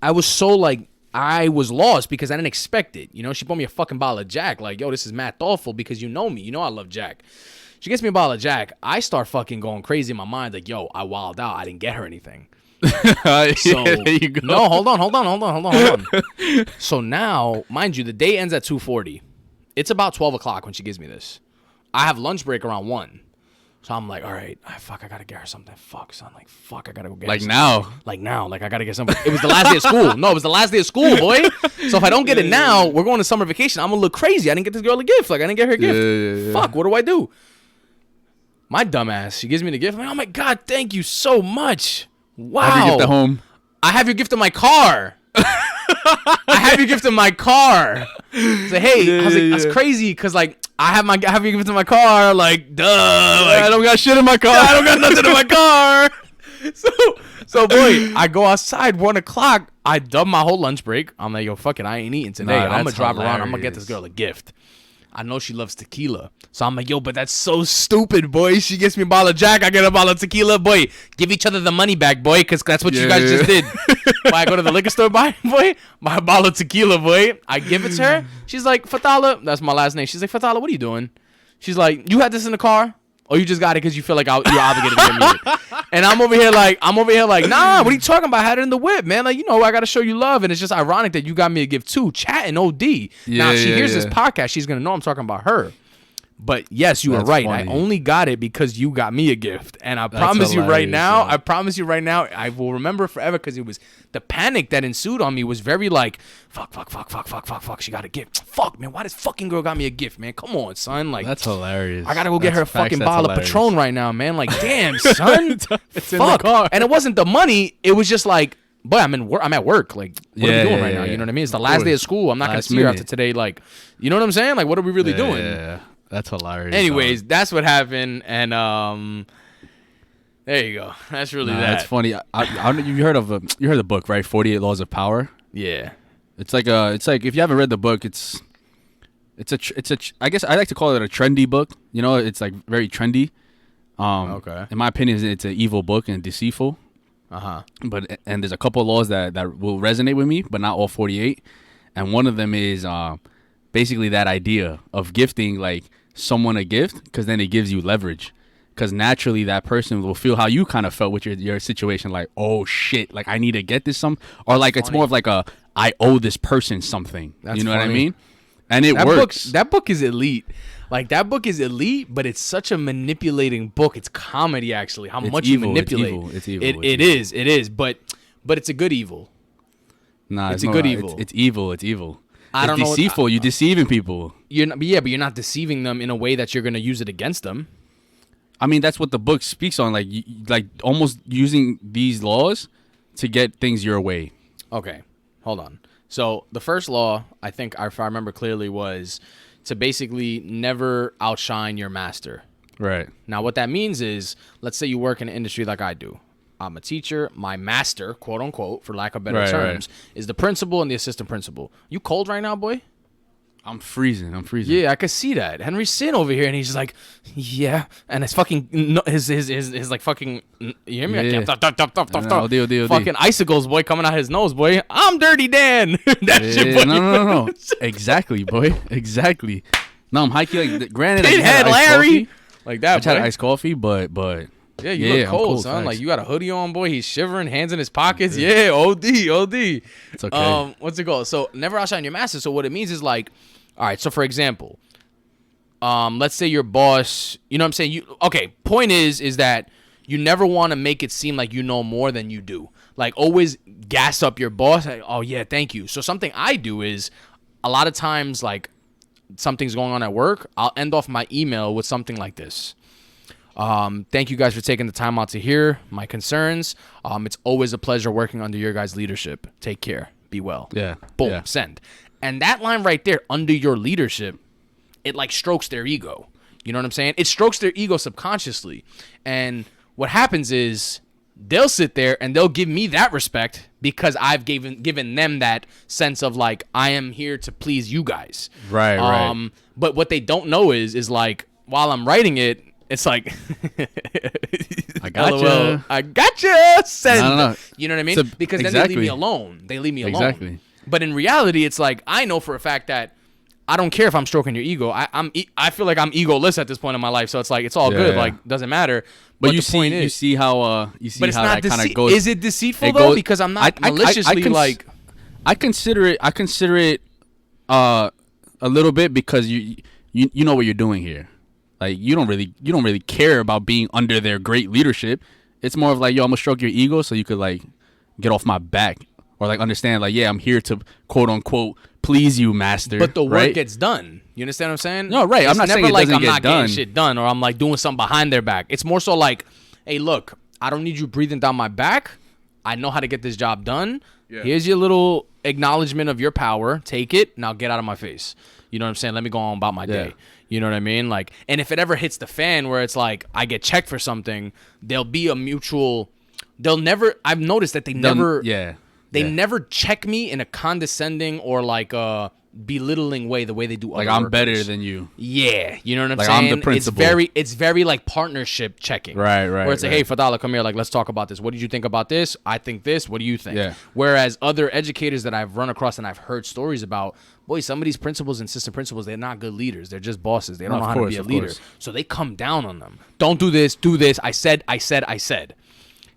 I was so like, I was lost because I didn't expect it. You know, she bought me a fucking bottle of Jack. Like, yo, this is mad thoughtful because you know me. You know I love Jack. She gets me a bottle of Jack. I start fucking going crazy in my mind. Like, yo, I wilded out. I didn't get her anything. So there you go. No, hold on. So now, mind you, the day ends at 2:40. It's about 12 o'clock when she gives me this. I have lunch break around 1. So I'm like, all right, fuck, I gotta get her something. Fuck, son, like, fuck, I gotta go get her something. Like now, like I gotta get something. It was the last day of school. No, it was the last day of school, boy. So if I don't get it now, we're going to summer vacation. I'm gonna look crazy. I didn't get this girl a gift. Like I didn't get her a gift. Yeah. Fuck, what do I do? My dumbass, she gives me the gift. I'm like, oh my God, thank you so much. Wow. I have your gift at home. I have your gift in my car. I have your gift in my car. So hey, I was like, that's crazy because like I have your gift in my car. Like, duh. Like, I don't got shit in my car. I don't got nothing in my car. So boy, I go outside 1 o'clock. I dub my whole lunch break. I'm like, yo, fuck it, I ain't eating today. I'm gonna drive around. I'm gonna get this girl a gift. I know she loves tequila. So I'm like, yo, but that's so stupid, boy. She gets me a bottle of Jack. I get a bottle of tequila. Boy, give each other the money back, boy, because that's what you guys just did. Boy, I go to the liquor store, buy a bottle of tequila, boy. I give it to her. She's like, Fatala. That's my last name. She's like, Fatala, what are you doing? She's like, you had this in the car? Or you just got it because you feel like you're obligated to get me it? And I'm over here like, nah, what are you talking about? I had it in the whip, man. Like, you know, I got to show you love. And it's just ironic that you got me a gift too. Chatting OD. Now, she hears this podcast. She's going to know I'm talking about her. But yes, you were That's right. funny. I only got it because you got me a gift, and I promise you right hilarious, now. yo. I promise you right now. I will remember forever because it was the panic that ensued on me was very like, fuck. She got a gift. Fuck, man. Why this fucking girl got me a gift, man? Come on, son. Like That's hilarious. I gotta go get her a That's facts, fucking that's bottle of hilarious. Patron right now, man. Like, damn, son. It's in the Fuck. car. And it wasn't the money. It was just like, boy, I'm at work. Like, what are Yeah, we doing yeah, right now? yeah. You know what I mean? It's the Of last day of course. school. I'm not gonna Last see her after minute. today. Like, you know what I'm saying? Like, what are we really doing? Yeah. That's hilarious. Anyways, dog. that's what happened, and there you go. That's really Nah, that. that's funny. You heard of the book, right? 48 Laws of Power. Yeah. It's like if you haven't read the book, it's I guess I like to call it a trendy book. You know, it's like very trendy. Okay. In my opinion, it's an evil book and deceitful. But there's a couple of laws that will resonate with me, but not all 48. And one of them is basically that idea of gifting like someone a gift, because then it gives you leverage. Because naturally that person will feel how you kind of felt with your situation, like, oh shit, like I need to get this or like it's more of like I owe this person something. That's you know what I funny. mean? And it That works. That book is elite. Like, that book is elite, but it's such a manipulating book. It's comedy, actually. How It's much evil, you it's manipulate. evil, it's evil, It it's evil. is. But it's a good evil. Nah, it's a good evil. It's evil. It's evil. I don't know It's what- deceitful. You're deceiving people. But you're not deceiving them in a way that you're gonna use it against them. I mean, that's what the book speaks on. Like, like almost using these laws to get things your way. Okay, hold on. So the first law, I think, if I remember clearly, was to basically never outshine your master. Right. Now, what that means is, let's say you work in an industry like I do. I'm a teacher. My master, quote unquote, for lack of better Right, terms, is the principal and the assistant principal. You cold right now, boy? I'm freezing. Yeah, I could see that. Henry's sitting over here, and he's just like, yeah, and his fucking his like fucking, you hear me? Yeah. OD. Fucking icicles, boy, coming out his nose, boy. I'm Dirty Dan. That shit, boy. No. Exactly, boy. Exactly. No, I'm hiking. Like, granted, I just had Pinhead iced Larry, coffee. like I that, just had boy. iced coffee, but Yeah, you yeah, look I'm cold, son. facts. Like, you got a hoodie on, boy. He's shivering, hands in his pockets. Yeah, OD. It's okay. What's it called? So, never outshine your master. So, what it means is like, all right, so for example, let's say your boss, you know what I'm saying? Point is that you never want to make it seem like you know more than you do. Like, always gas up your boss. Like, oh, yeah, thank you. So, something I do is a lot of times, like, something's going on at work, I'll end off my email with something like this. Thank you guys for taking the time out to hear my concerns. It's always a pleasure working under your guys' leadership. Take care. Be well. Yeah. Boom. Yeah. Send. And that line right there, under your leadership, it like strokes their ego. You know what I'm saying? It strokes their ego subconsciously. And what happens is they'll sit there and they'll give me that respect because I've given them that sense of like, I am here to please you guys. Right. But what they don't know is like, while I'm writing it, it's like, I gotcha. LOL, I gotcha. Send. No. You know what I mean? So, Because then they leave me exactly. alone. They leave me alone. Exactly. But in reality, it's like, I know for a fact that I don't care if I'm stroking your ego. I feel like I'm egoless at this point in my life. So it's like, it's all good. Yeah. Like, doesn't matter. But the point is, you see how but it's how not that kind of goes. Is it deceitful it though? goes- Because I'm not I maliciously like. I consider it a little bit because you know what you're doing here. Like you don't really care about being under their great leadership. It's more of like, yo, I'm gonna stroke your ego so you could like get off my back or like understand like, yeah, I'm here to quote unquote please you, master. But the work right? gets done. You understand what I'm saying? No, right. I'm It's not saying never it like doesn't I'm get not done. getting shit done or I'm like doing something behind their back. It's more so like, hey, look, I don't need you breathing down my back. I know how to get this job done. Yeah. Here's your little acknowledgement of your power. Take it. Now get out of my face. You know what I'm saying? Let me go on about my day. You know what I mean? Like, and if it ever hits the fan where it's like I get checked for something, there'll be a mutual. They'll never. I've noticed that they never. They never check me in a condescending or like a belittling way, the way they do like other I'm workers. better than you. Yeah, you know what I'm Like, saying? I'm the principal. It's very like partnership checking. Right. Where it's like, right. hey, Fadala, come here. Like, let's talk about this. What did you think about this? I think this. What do you think? Yeah. Whereas other educators that I've run across and I've heard stories about, boy, some of these principals and assistant principals, they're not good leaders. They're just bosses. They don't No, know of how course, to be a of leader. course. So they come down on them. Don't do this. Do this. I said.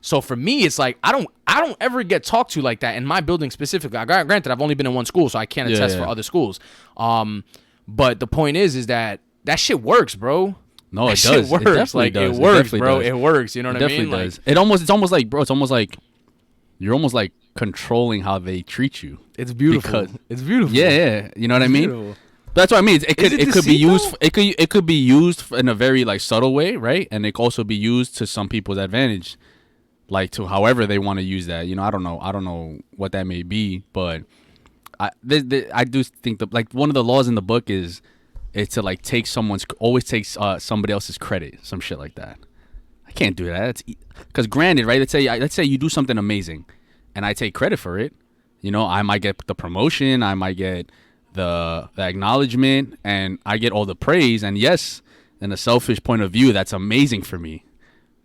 So for me, it's like I don't ever get talked to like that in my building specifically. Granted, I've only been in one school, so I can't attest for other schools. But the point is that that shit works, bro. No, That it shit does. works. It definitely Like does. it works, definitely bro. does. It works. You know It what I definitely mean? does. It's almost like, bro. It's almost like you're almost like controlling how they treat you. It's beautiful. Because- It's beautiful. Yeah. You know what I It's mean? beautiful. That's what I mean. It could it it could be deceit, used. though? It could be used in a very like subtle way, right? And it could also be used to some people's advantage, like to however they want to use that. You know, I don't know what that may be, but I do think that like one of the laws in the book is to like take always takes somebody else's credit, some shit like that. I can't do that. Because granted, right? Let's say you do something amazing, and I take credit for it. You know, I might get the promotion, I might get the acknowledgement, and I get all the praise. And yes, in a selfish point of view, that's amazing for me.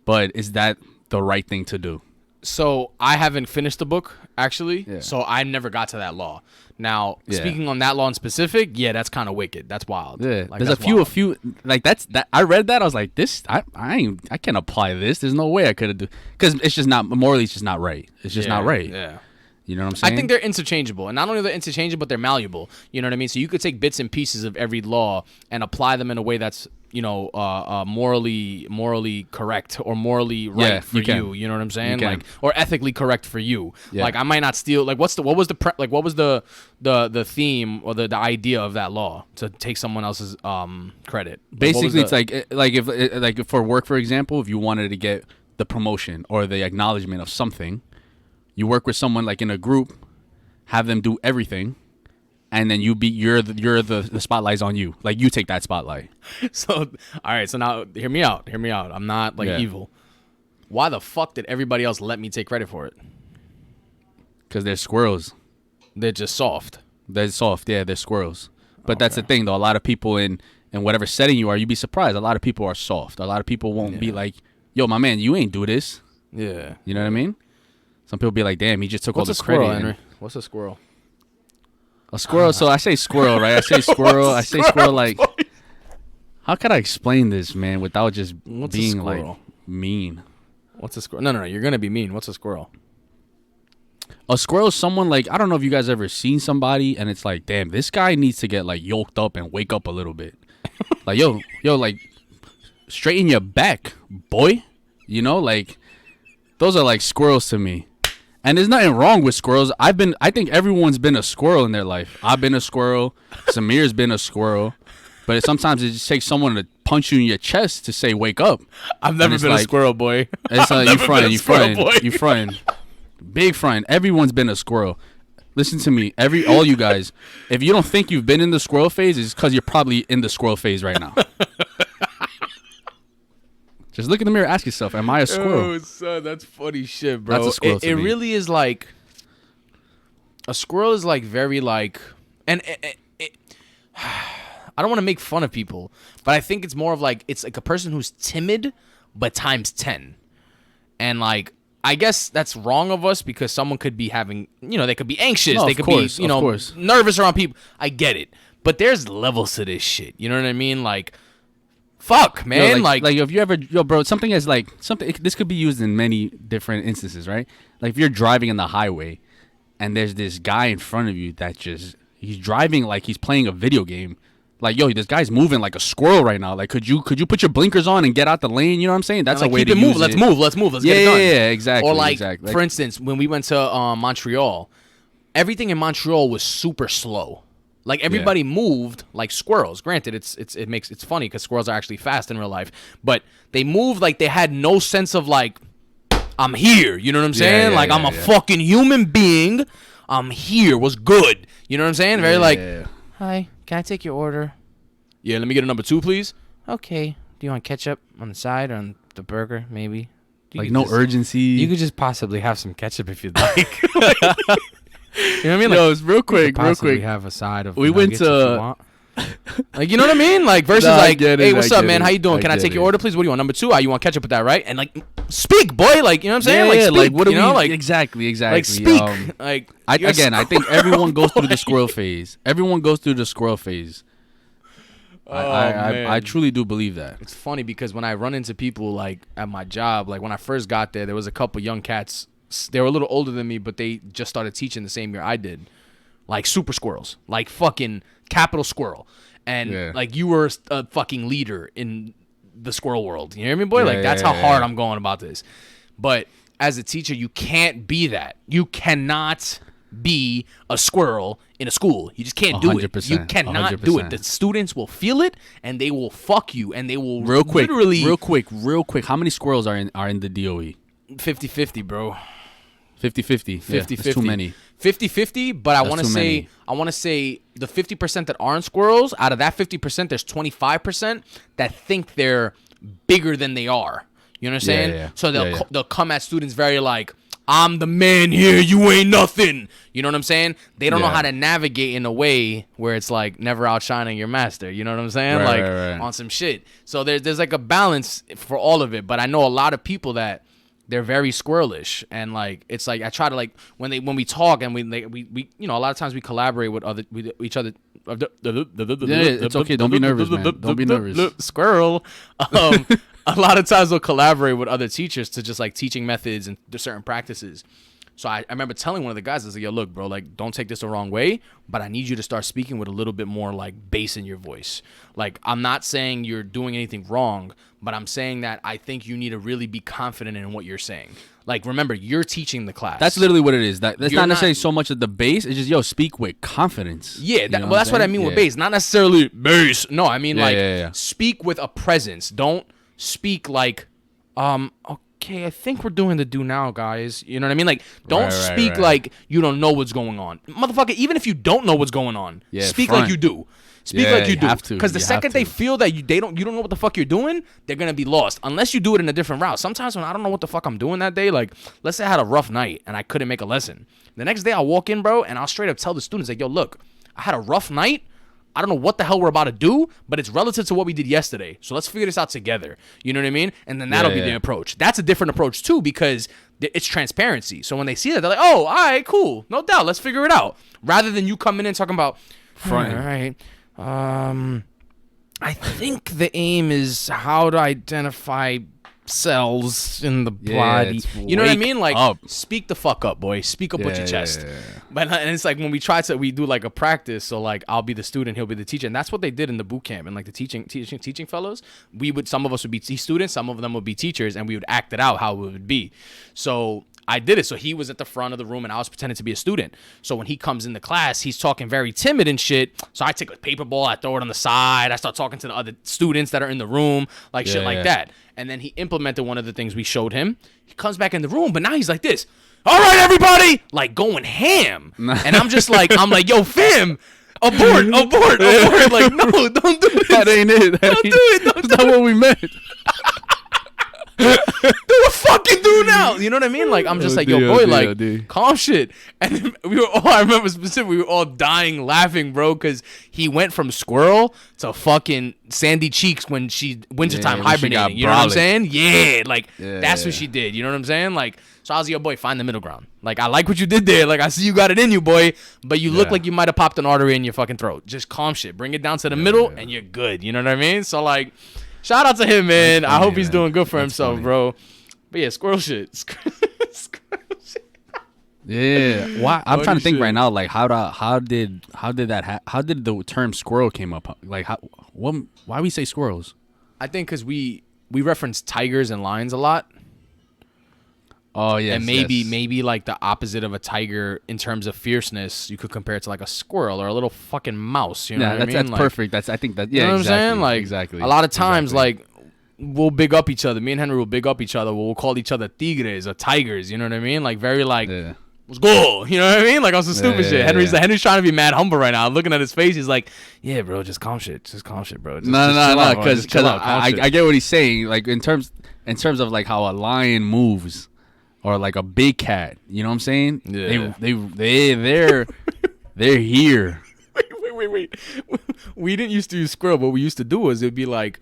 But is that the right thing to do? So I haven't finished the book actually, Yeah. so I never got to that law. Now, Yeah. speaking on that law in specific, yeah, that's kind of wicked. That's wild. Yeah, Like, there's that's a few wild. like that. I read that, I was like, this, I can't apply this. There's no way I could have do, because it's just not morally. It's just not right. It's just not right. Yeah. You know what I'm saying? I think they're interchangeable, and not only they're interchangeable, but they're malleable. You know what I mean? So you could take bits and pieces of every law and apply them in a way that's morally correct or morally right Yeah, for you can. you. You know what I'm saying? can. Like, or ethically correct for you. Yeah. Like I might not steal. Like what was the theme or the idea of that law to take someone else's credit? Like, what was basically the- it's like if for work, for example, if you wanted to get the promotion or the acknowledgement of something, you work with someone like in a group, have them do everything, and then the spotlight's on you. Like you take that spotlight. So, all right. So now, hear me out. Hear me out. I'm not like Yeah. evil. Why the fuck did everybody else let me take credit for it? Because they're squirrels. They're just soft. They're soft. Yeah, they're squirrels. But that's the thing, though. A lot of people in whatever setting you are, you'd be surprised. A lot of people are soft. A lot of people won't be like, yo, my man, you ain't do this. Yeah. You know what I mean? Some people be like, damn, he just took What's all a the credit. squirrel, and- Henry? What's a squirrel? A squirrel. So I say squirrel, right? I say squirrel. I say squirrel like. How could I explain this, man, without just What's a being like squirrel? mean? What's a squirrel? No. You're gonna be mean. What's a squirrel? A squirrel is someone like, I don't know if you guys ever seen somebody and it's like, damn, this guy needs to get like yoked up and wake up a little bit. Like, yo, like straighten your back, boy. You know, like those are like squirrels to me. And there's nothing wrong with squirrels. I think everyone's been a squirrel in their life. I've been a squirrel. Samir's been a squirrel. But sometimes it just takes someone to punch you in your chest to say, wake up. I've never it's been a like- squirrel, boy. It's I've you never been a squirrel, boy. You fronting. Big front. Everyone's been a squirrel. Listen to me. All you guys, if you don't think you've been in the squirrel phase, it's because you're probably in the squirrel phase right now. Just look in the mirror, ask yourself, am I a squirrel? Oh, son, that's funny shit, bro. That's a squirrel It to me. really is like a squirrel is like very like, and I don't want to make fun of people, but I think it's more of like it's like a person who's timid, but times 10, and like. I guess that's wrong of us because someone could be having, they could be anxious. No, they of could course, be, of course. nervous around people. I get it. But there's levels to this shit. You know what I mean? Like, fuck, man. Yo, like if you ever, bro, something as like something. This could be used in many different instances, right? Like if you're driving in the highway, and there's this guy in front of you that he's driving like he's playing a video game. Like, yo, this guy's moving like a squirrel right now. Like, could you put your blinkers on and get out the lane? You know what I'm saying? That's like, a way keep to it use move. Let's move. Let's move. Let's Yeah, get it done. yeah, exactly. Or like, exactly. for instance, when we went to Montreal, everything in Montreal was super slow. Like everybody moved like squirrels. Granted, it's funny because squirrels are actually fast in real life, but they moved like they had no sense of like, I'm here. You know what I'm saying? yeah, like I'm a yeah. fucking human being. I'm here. What's good? You know what I'm saying? Very like, hi, can I take your order? Yeah, let me get a number 2, please. Okay. Do you want ketchup on the side or on the burger, maybe? like no urgency. You could just possibly have some ketchup if you'd like. You know what I mean? Like, Yo, it's real quick, real quick. have a side of We went nuggets if to- you want. Like, you know what I mean? Like, versus Nah, I like, get it, hey, what's I up, get man? it, How you doing? I Can I get take your it. order, please? What do you want? Number 2? You want ketchup with that, right? And like, speak, boy. Like, you know what I'm saying? Yeah, like, speak. like what do you know? we Like, exactly? like speak. Like, you're I think squirrel, everyone goes through the boy. squirrel phase. Everyone goes through the squirrel phase. I man. truly do believe that. It's funny because when I run into people like at my job, like when I first got there was a couple young cats. They were a little older than me, but they just started teaching the same year I did. Like super squirrels, like fucking capital squirrel. and like you were a fucking leader in the squirrel world. You hear me, boy? Like that's how hard I'm going about this. But as a teacher, you can't be that. You cannot be a squirrel in a school. You just can't do it. You cannot do it. The students will feel it, and they will fuck you, and they will real quick. How many squirrels are in the DOE? 50-50, bro. 50-50. 50-50. That's too many. 50-50, but I want to say the 50% that aren't squirrels, out of that 50%, there's 25% that think they're bigger than they are. You know what I'm saying? Yeah. So they'll come at students very like, I'm the man here, you ain't nothing. You know what I'm saying? They don't know how to navigate in a way where it's like never outshining your master. You know what I'm saying? Right. On some shit. So there's like a balance for all of it. But I know a lot of people that they're very squirrelish, and like it's like I try to like when we talk and we you know, a lot of times we collaborate with each other. It's okay. Don't be nervous, man. Don't be nervous. Squirrel. A lot of times we'll collaborate with other teachers to just like teaching methods and certain practices. So I remember telling one of the guys, I was like, yo, look, bro, like, don't take this the wrong way, but I need you to start speaking with a little bit more like bass in your voice. Like, I'm not saying you're doing anything wrong, but I'm saying that I think you need to really be confident in what you're saying. Like, remember, you're teaching the class. That's literally what it is. That's not necessarily so much of the bass. It's just, yo, speak with confidence. Yeah, well, that's what I mean with bass. Not necessarily bass. No, I mean, speak with a presence. Don't speak like, okay, I think we're doing the do now, guys. You know what I mean? Like, don't speak like you don't know what's going on. Motherfucker, even if you don't know what's going on, speak like you do. Speak like you do. Because the second they feel that you don't know what the fuck you're doing, they're going to be lost. Unless you do it in a different route. Sometimes when I don't know what the fuck I'm doing that day, like, let's say I had a rough night and I couldn't make a lesson. The next day I'll walk in, bro, and I'll straight up tell the students, like, yo, look, I had a rough night. I don't know what the hell we're about to do, but it's relative to what we did yesterday. So let's figure this out together. You know what I mean? And then that'll be the approach. That's a different approach, too, because it's transparency. So when they see that, they're like, oh, all right, cool. No doubt. Let's figure it out. Rather than you coming in talking about, all right, I think the aim is how to identify cells in the body. You know what I mean? Like, speak the fuck up, boy. Speak up with your chest. But and it's like when we do like a practice. So like I'll be the student, he'll be the teacher, and that's what they did in the boot camp and like the teaching fellows. Some of us would be students, some of them would be teachers, and we would act it out how it would be. So I did it. So he was at the front of the room and I was pretending to be a student. So when he comes into class, he's talking very timid and shit. So I take a paper ball, I throw it on the side. I start talking to the other students that are in the room, like shit like that. And then he implemented one of the things we showed him. He comes back in the room, but now he's like this. All right, everybody, like going ham. And I'm like, yo, fam, abort. Like, no, don't do it. That ain't it. That's not what we meant. Do a fucking do now. You know what I mean? Like, I'm just like, yo, boy, calm shit. And then I remember specifically, we were all dying laughing, bro, because he went from squirrel to fucking Sandy Cheeks when wintertime hibernating. You know what I'm saying? Yeah, like, that's what she did. You know what I'm saying? Like, so I was like, yo, boy, find the middle ground. Like, I like what you did there. Like, I see you got it in you, boy, but you look like you might have popped an artery in your fucking throat. Just calm shit. Bring it down to the middle, and you're good. You know what I mean? So, like, shout out to him, man. Funny, I hope he's doing good for himself, bro. But yeah, squirrel shit. Squirrel shit. Yeah. Why? I'm trying to think right now. Like, how did the term squirrel came up? Like, why we say squirrels? I think because we reference tigers and lions a lot. Oh yeah. And maybe like the opposite of a tiger in terms of fierceness, you could compare it to like a squirrel or a little fucking mouse. You know what I mean? That's like, perfect. I think that. Yeah. You know what exactly, I'm saying? Like, exactly. A lot of times, like, we'll big up each other. Me and Henry will big up each other. We'll call each other tigres or tigers. You know what I mean? Like, very like, let's go. You know what I mean? Like, on some stupid shit. Henry's trying to be mad humble right now. Looking at his face, he's like, yeah, bro, just calm shit. Just calm shit, bro. No. Because I get what he's saying. Like, in terms of like how a lion moves. Or like a big cat, you know what I'm saying? Yeah. They're here. Wait. We didn't used to use squirrel. What we used to do was it'd be like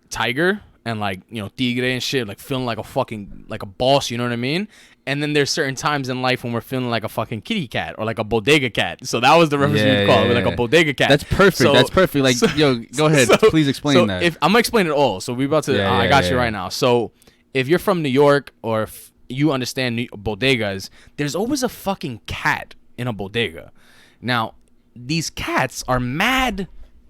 tiger and like, you know, tigre and shit, like feeling like a fucking like a boss, you know what I mean? And then there's certain times in life when we're feeling like a fucking kitty cat or like a bodega cat. So that was the reference we would call it, like a bodega cat. That's perfect. That's perfect. Like, yo, go ahead. Please explain that. I'm gonna explain it all. So we about to. I got you right now. So if you're from New York or you understand bodegas, there's always a fucking cat in a bodega. Now, these cats are mad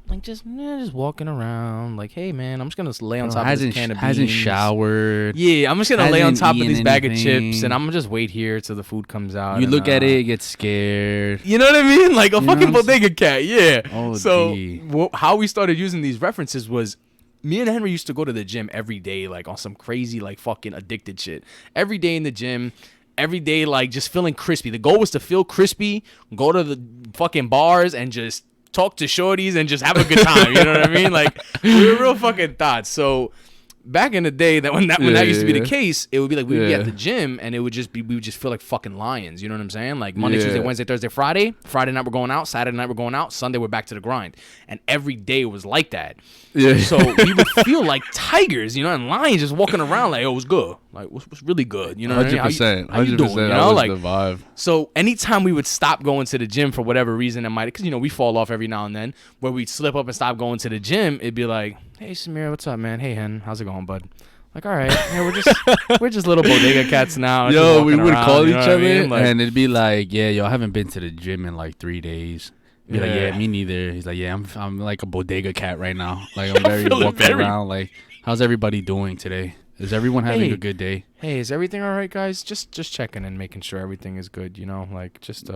like just walking around. Like, hey man, I'm just gonna lay on top of this can of beans. Hasn't showered. Yeah, I'm just gonna lay on top of eaten this bag of anything. chips, and I'm gonna just wait here till the food comes out. You and, look at it, get scared. You know what I mean? Like a You know fucking what I'm bodega cat. Yeah. Oh, so gee. how we started using these references was, me and Henry used to go to the gym every day, like on some crazy, like fucking addicted shit. Every day in the gym, every day, like just feeling crispy. The goal was to feel crispy, go to the fucking bars and just talk to shorties and just have a good time. You know what I mean? Like, we were real fucking thoughts. So back in the day, when that used to be the case, it would be like we'd be at the gym and it would just be, we would just feel like fucking lions. You know what I'm saying? Like Monday, Tuesday, Wednesday, Thursday, Friday. Friday night we're going out. Saturday night we're going out. Sunday we're back to the grind. And every day was like that. Yeah. So we would feel like tigers, you know, and lions just walking around like, oh, what's good? Like, what's really good? You know what I mean? 100%. How you doing? You know, That was like the vibe. so anytime we would stop going to the gym for whatever reason, it might, because you know we fall off every now and then, where we'd slip up and stop going to the gym, it'd be like, hey Samir, what's up, man? Hey Hen, how's it going, bud? Like, all right, yeah, we're just little bodega cats now. Yo, we would call each other, Like, and it'd be like, yeah, yo, I haven't been to the gym in like 3 days. Be like, yeah, me neither. He's like, yeah, I'm like a bodega cat right now. Like, I'm very walking around. Like, how's everybody doing today? Is everyone having a good day? Hey, is everything all right, guys? Just checking and making sure everything is good. You know, like just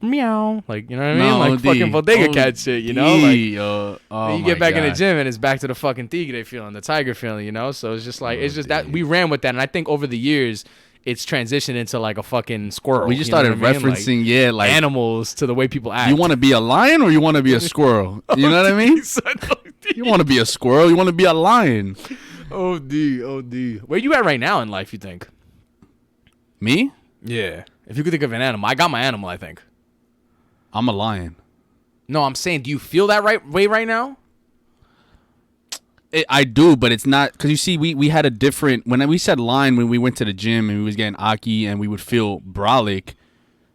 meow, like you know what I mean, like fucking bodega cat shit. You know, like oh you get back in the gym and it's back to the fucking tigre feeling, the tiger feeling. You know, so it's just like it's just that we ran with that, and I think over the years it's transitioned into like a fucking squirrel. We just started referencing, like animals to the way people act. You want to be a lion or you want to be a squirrel? You know what I mean? You want to be a squirrel? You want to be a lion? OD. Where you at right now in life, you think? Me? Yeah. If you could think of an animal. I got my animal, I think. I'm a lion. No, I'm saying, do you feel that way right now? I do, but it's not, because you see, we had a different, when we said lion when we went to the gym and we was getting aki and we would feel brolic,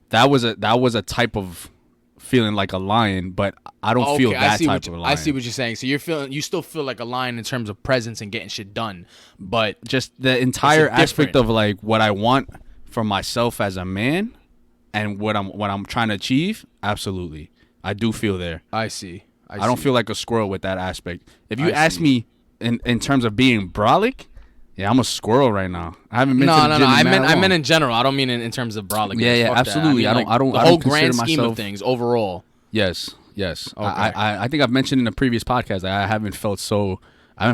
that was a type of feeling like a lion, but I don't feel that type of lion. I see what you're saying. So you still feel like a lion in terms of presence and getting shit done, but just the entire aspect of like what I want for myself as a man and what I'm trying to achieve. Absolutely, I do feel there. I see. I don't feel like a squirrel with that aspect. If you ask me in terms of being brolic, yeah, I'm a squirrel right now. I haven't been to the gym I meant in general. I don't mean in terms of brolic. Yeah, absolutely. I mean, I don't the I whole don't grand consider scheme myself, of things overall. Yes. Okay. I think I've mentioned in a previous podcast I haven't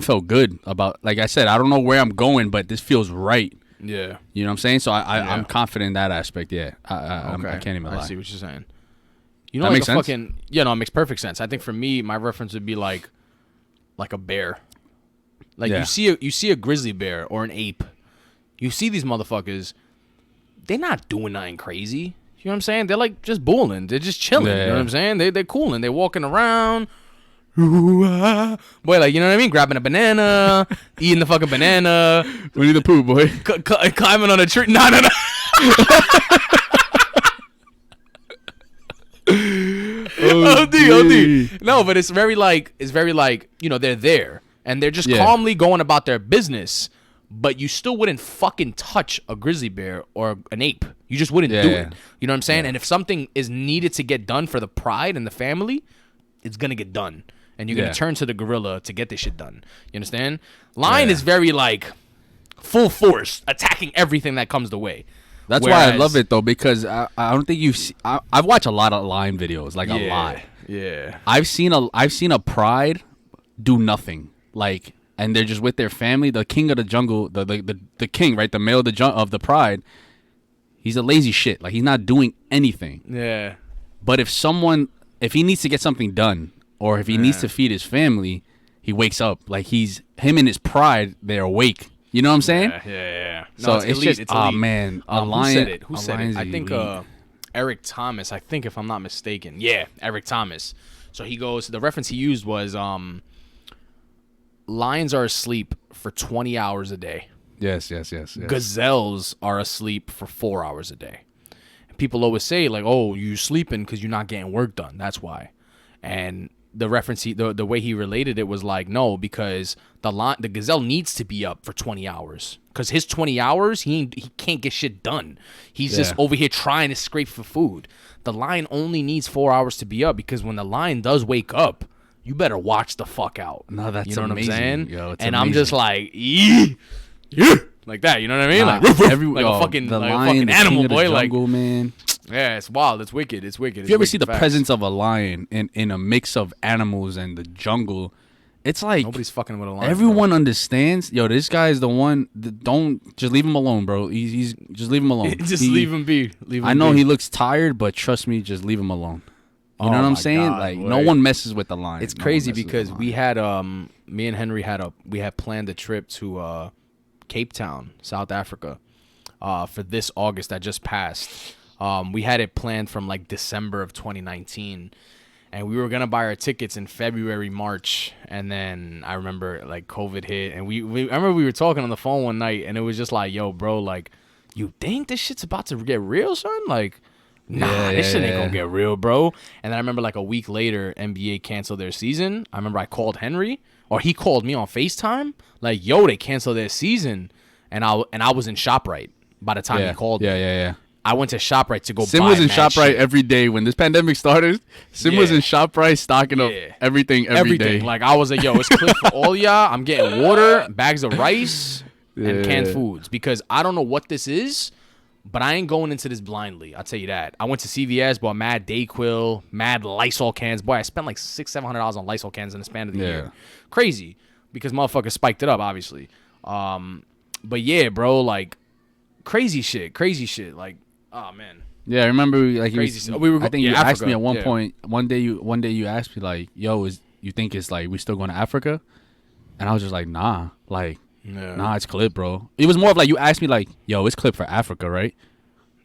felt good about, like I said, I don't know where I'm going, but this feels right. Yeah. You know what I'm saying? So I'm confident in that aspect. Yeah. I can't even lie. I see what you're saying. You know, that like makes sense? it makes perfect sense. I think for me, my reference would be like a bear. Like you see a grizzly bear or an ape. You see these motherfuckers, they're not doing nothing crazy. You know what I'm saying? They're like just bulling. They're just chilling. Yeah. You know what I'm saying? They're cooling. They're walking around. Boy, like, you know what I mean? Grabbing a banana, eating the fucking banana. Winnie the Pooh, boy. Climbing on a tree. No. OD. No, but it's very like, you know, they're there and they're just calmly going about their business, but you still wouldn't fucking touch a grizzly bear or an ape. You just wouldn't do it. You know what I'm saying? And if something is needed to get done for the pride and the family, it's gonna get done. And you're gonna turn to the gorilla to get this shit done. You understand? Lion is very like full force, attacking everything that comes the way. That's why I love it though, because I don't think I've watched a lot of lion videos, like a lot. Yeah. I've seen a pride do nothing, like, and they're just with their family. The king of the jungle, the king, right, the male of the pride. He's a lazy shit. Like, he's not doing anything. Yeah. But if he needs to get something done, or if he needs to feed his family, he wakes up. Like, him and his pride, they're awake. You know what I'm saying? Yeah. No, So it's elite. just, oh man, a lion. Who said it? I think Eric Thomas. I think, if I'm not mistaken. Yeah, Eric Thomas. So he goes. The reference he used was lions are asleep for 20 hours a day. Yes. Gazelles are asleep for 4 hours a day. And people always say, like, oh, you sleeping because you're not getting work done. That's why. And the reference, the way he related it was like, no, because the gazelle needs to be up for 20 hours. Because his 20 hours, he can't get shit done. He's just over here trying to scrape for food. The lion only needs 4 hours to be up, because when the lion does wake up, you better watch the fuck out. No, that's you know amazing. what I'm saying? Yo, it's and amazing. I'm just like, yeah, like that. You know what I mean? Nah, Like, roof, roof, like yo, a fucking, the like lion, a fucking the animal, king of the boy. jungle, man. Yeah, it's wild. It's wicked. It's wicked. If you ever see the presence of a lion in a mix of animals and the jungle, it's like nobody's fucking with a lion. everyone understands. Yo, this guy is the one. Don't just leave him alone, bro. He's just leave him alone. Just leave him be. Leave him I know be. he looks tired, but trust me, just leave him alone. You know Oh what I'm my saying? God, like boy. no one messes with the lion. It's No one crazy messes with because the we lion. had me and Henry had planned a trip to Cape Town, South Africa, for this August that just passed. We had it planned from like December of 2019, and we were gonna buy our tickets in February, March, and then I remember like COVID hit, and I remember we were talking on the phone one night, and it was just like, yo, bro, like, you think this shit's about to get real, son? Like, nah, this shit ain't gonna get real, bro. And then I remember like a week later, NBA canceled their season. I remember I called Henry, or he called me on FaceTime, like, yo, they canceled their season, and I was in ShopRite by the time he called me. Yeah. I went to ShopRite to go Sim buy was in mad ShopRite shit. every day when this pandemic started. Sim was Yeah. in ShopRite stocking up Yeah. everything every day. Like, I was like, yo, it's clear for all y'all. I'm getting water, bags of rice, and canned Yeah. foods because I don't know what this is, but I ain't going into this blindly. I'll tell you that. I went to CVS, bought mad Dayquil, mad Lysol cans. Boy, I spent like $600-$700 on Lysol cans in the span of the year. Crazy, because motherfuckers spiked it up, obviously. But yeah, bro, like crazy shit. Like, oh man. Yeah, I remember like Crazy stuff. I think you asked Africa, me at one yeah. point. One day you asked me like, "Yo, you think it's like we still going to Africa?" And I was just like, "Nah, like, nah, it's clip, bro." It was more of like you asked me like, "Yo, it's clip for Africa, right?"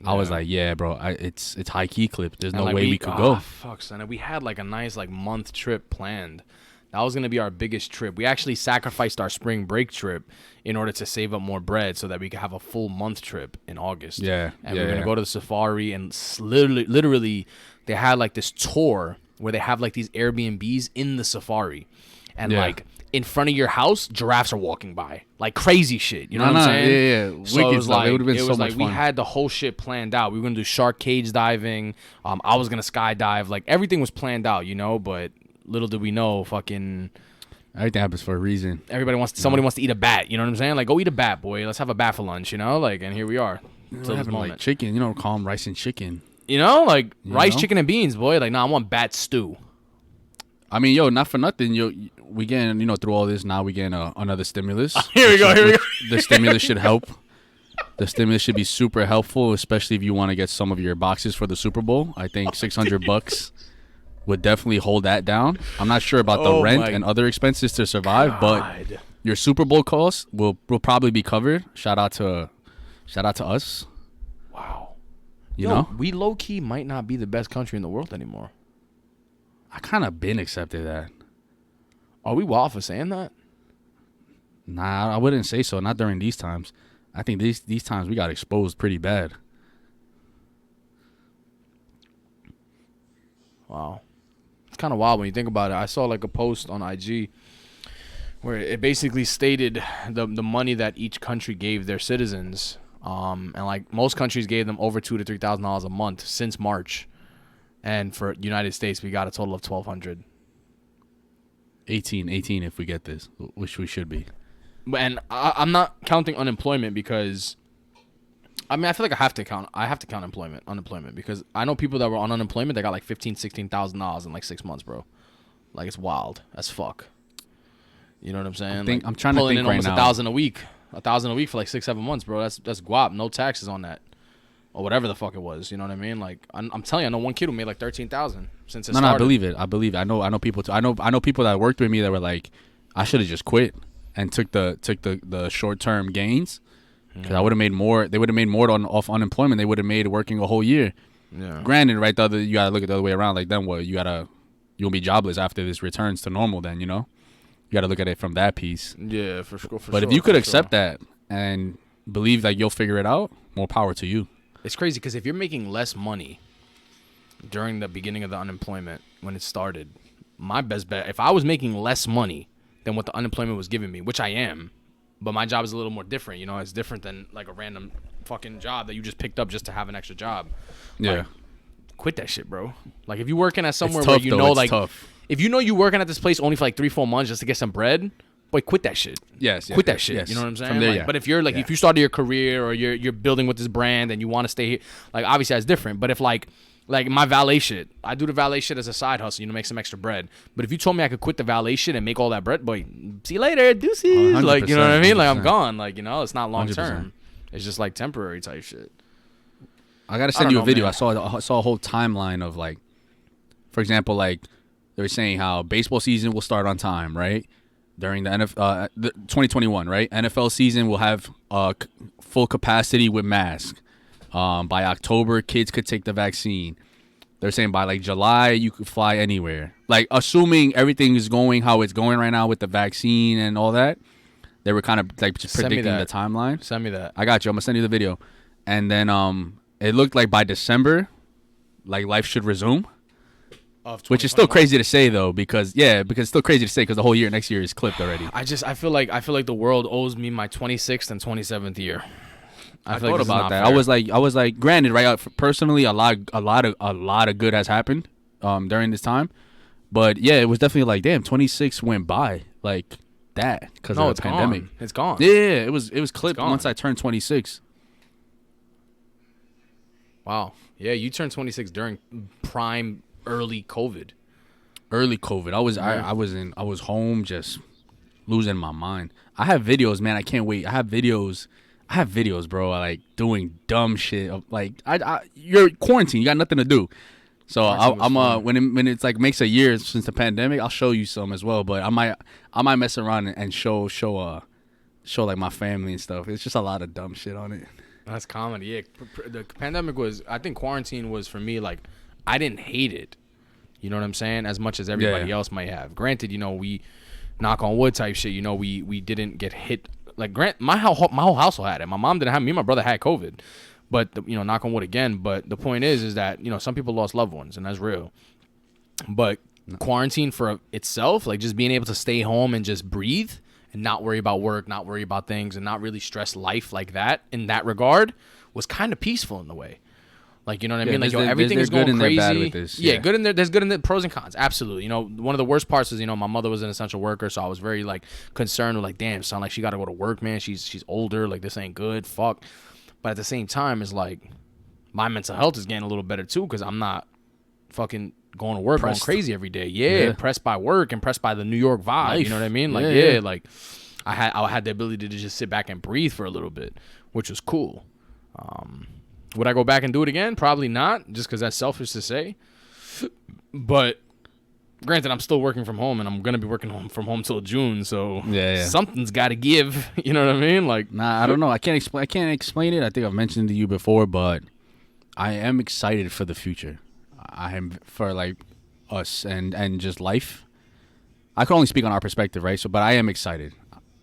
I was like, "Yeah, bro, it's high key clip. There's no like, way we could go." Fuck, son. And we had like a nice like month trip planned. That was gonna be our biggest trip. We actually sacrificed our spring break trip in order to save up more bread so that we could have a full month trip in August. Yeah, and yeah, we're gonna yeah. go to the safari and literally, they had like this tour where they have like these Airbnbs in the safari, and Yeah. like in front of your house, giraffes are walking by, like crazy shit. You know what I'm Nah, saying? yeah. So Wicked it was stuff. like It would've been it so was much like we fun. had the whole shit planned out. We were gonna do shark cage diving. I was gonna skydive. Like everything was planned out, you know. But little did we know, fucking Everything happens for a reason. somebody wants to eat a bat. You know what I'm saying? Like, go eat a bat, boy. Let's have a bat for lunch. You know, like, and here we are. Till this Having moment. like chicken, calm rice and chicken. You know, like rice, know? chicken, and beans, boy. Like, nah, I want bat stew. I mean, yo, not for nothing. We getting, through all this now, we getting another stimulus. Here we go. The stimulus should help. The stimulus should be super helpful, especially if you want to get some of your boxes for the Super Bowl. I think $600 would definitely hold that down. I'm not sure about the Oh rent my and other expenses to survive, but God. your Super Bowl costs will probably be covered. Shout out to us. Wow. You know, we low key might not be the best country in the world anymore. I kind of been accepted that. Are we wild for saying that? Nah, I wouldn't say so. Not during these times. I think these times we got exposed pretty bad. Wow. It's kind of wild when you think about it. I saw like a post on IG where it basically stated the money that each country gave their citizens, and like most countries gave them over $2,000 to $3,000 a month since March, and for United States we got a total of $1,200. 18 if we get this, which we should be. And I'm not counting unemployment because, I mean, I feel like I have to count unemployment because I know people that were on unemployment that got like $15,000-$16,000 in like 6 months, bro. Like, it's wild as fuck. You know what I'm saying? I'm trying to pulling think in right almost now. $1,000 a week for like 6-7 months, bro. That's guap, no taxes on that, or whatever the fuck it was. You know what I mean? Like, I'm telling you, I know one kid who made like $13,000 since it started. No, I believe it. I know people too. I know people that worked with me that were like, I should have just quit and took the short term gains, because I would have made more. They would have made more off unemployment. They would have made working a whole year. Yeah. Granted, right? You gotta look at the other way around. Like, then what? You'll be jobless after this returns to normal. Then you gotta look at it from that piece. Yeah, for sure. But if you could accept that and believe that you'll figure it out, more power to you. It's crazy because if you're making less money during the beginning of the unemployment when it started, my best bet, if I was making less money than what the unemployment was giving me, which I am, but my job is a little more different. You know, it's different than like a random fucking job that you just picked up just to have an extra job. Yeah. Like, quit that shit, bro. Like, if you're working at somewhere tough, where you though. know, It's like, tough. if you know you working at this place only for like 3-4 months just to get some bread, boy, quit that shit. Yes. Quit that shit. You know what I'm saying? From there, like, yeah. But if you're like, if you started your career or you're building with this brand and you want to stay here, like obviously that's different. But if like my valet shit, I do the valet shit as a side hustle, make some extra bread. But if you told me I could quit the valet shit and make all that bread, boy, see you later, deuces. Like, you know what I mean? Like, I'm gone. Like, it's not long term. It's just like temporary type shit. I gotta send you a video. Man. I saw a whole timeline of like, for example, like they were saying how baseball season will start on time, right? During the 2021, right? NFL season will have full capacity with masks. By October, kids could take the vaccine. They're saying by like July, you could fly anywhere. Like assuming everything is going how it's going right now with the vaccine and all that. They were kind of like just predicting the timeline. Send me that. I got you. I'm gonna send you the video. And then it looked like by December, like life should resume. Which is still crazy to say though, because it's still crazy to say because the whole next year is clipped already. I feel like the world owes me my 26th and 27th year. I thought about that. Fair. I was like, granted, right? Personally, a lot of good has happened during this time, but yeah, it was definitely like, damn, 26 went by like that because of the pandemic. Gone. It's gone. Yeah, it was clipped once I turned 26. Wow. Yeah, you turned 26 during prime early COVID. I was home just losing my mind. I have videos, man. I can't wait. I have videos, bro. Like doing dumb shit. Like you're quarantined. You got nothing to do. So I'm when it's like makes a year since the pandemic, I'll show you some as well. But I might mess around and show like my family and stuff. It's just a lot of dumb shit on it. That's comedy. Yeah, the pandemic was. I think quarantine was for me like I didn't hate it. You know what I'm saying? As much as everybody else might have. Granted, we knock on wood type shit. We didn't get hit. Like my whole household had it. My mom didn't have. Me and my brother had COVID. But knock on wood again. But the point is that some people lost loved ones, and that's real. But quarantine for itself, like just being able to stay home and just breathe and not worry about work, not worry about things, and not really stress life like that in that regard, was kind of peaceful in the way. Like, you know what I mean? Like, everything is going crazy. Bad with this. Yeah, good in there. There's good in the pros and cons. Absolutely. One of the worst parts is, my mother was an essential worker, so I was very like concerned with like, damn, son, like she got to go to work, man. She's older. Like this ain't good. Fuck. But at the same time, it's like my mental health is getting a little better too because I'm not fucking going to work going crazy every day. Yeah, impressed by work, impressed by the New York vibe. Life. You know what I mean? Like, like I had the ability to just sit back and breathe for a little bit, which was cool. Would I go back and do it again? Probably not, just because that's selfish to say. But granted, I'm still working from home, and I'm gonna be working from home till June. So something's got to give. You know what I mean? Like, nah, I don't know. I can't explain it. I think I've mentioned to you before, but I am excited for the future. I am for like us and just life. I can only speak on our perspective, right? So, but I am excited.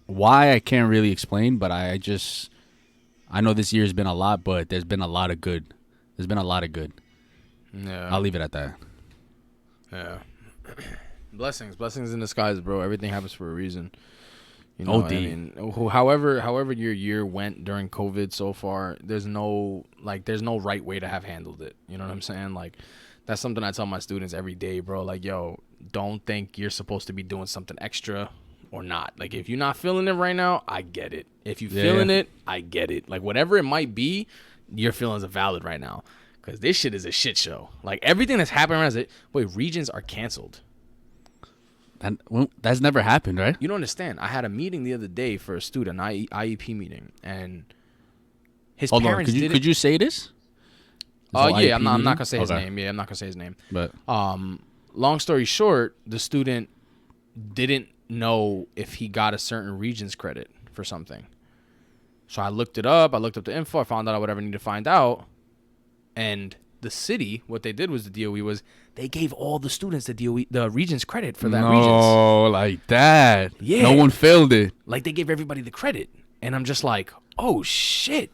Why I can't really explain, but I know this year's been a lot, but there's been a lot of good. Yeah. I'll leave it at that. Yeah. Blessings in disguise, bro. Everything happens for a reason. I mean, however your year went during COVID so far, there's no right way to have handled it. You know what I'm saying? Like, that's something I tell my students every day, bro. Like, yo, don't think you're supposed to be doing something extra or not. Like, if you're not feeling it right now, I get it. If you're feeling it, I get it. Like, whatever it might be, your feelings are valid right now. Because this shit is a shit show. Like, everything that's happening around it. Wait, regions are canceled. That's never happened, right? You don't understand. I had a meeting the other day for a student, an IEP meeting, and his parents didn't. Could you say this? Yeah, I'm not gonna say his name. Yeah, I'm not gonna say his name. But long story short, the student didn't know if he got a certain region's credit for something. So I looked it up. I looked up the info. I found out whatever I needed to find out. And the city, what they did was the DOE was they gave all the students the region's credit for that regions. No, like that. Yeah. No one failed it. Like they gave everybody the credit. And I'm just like, oh shit.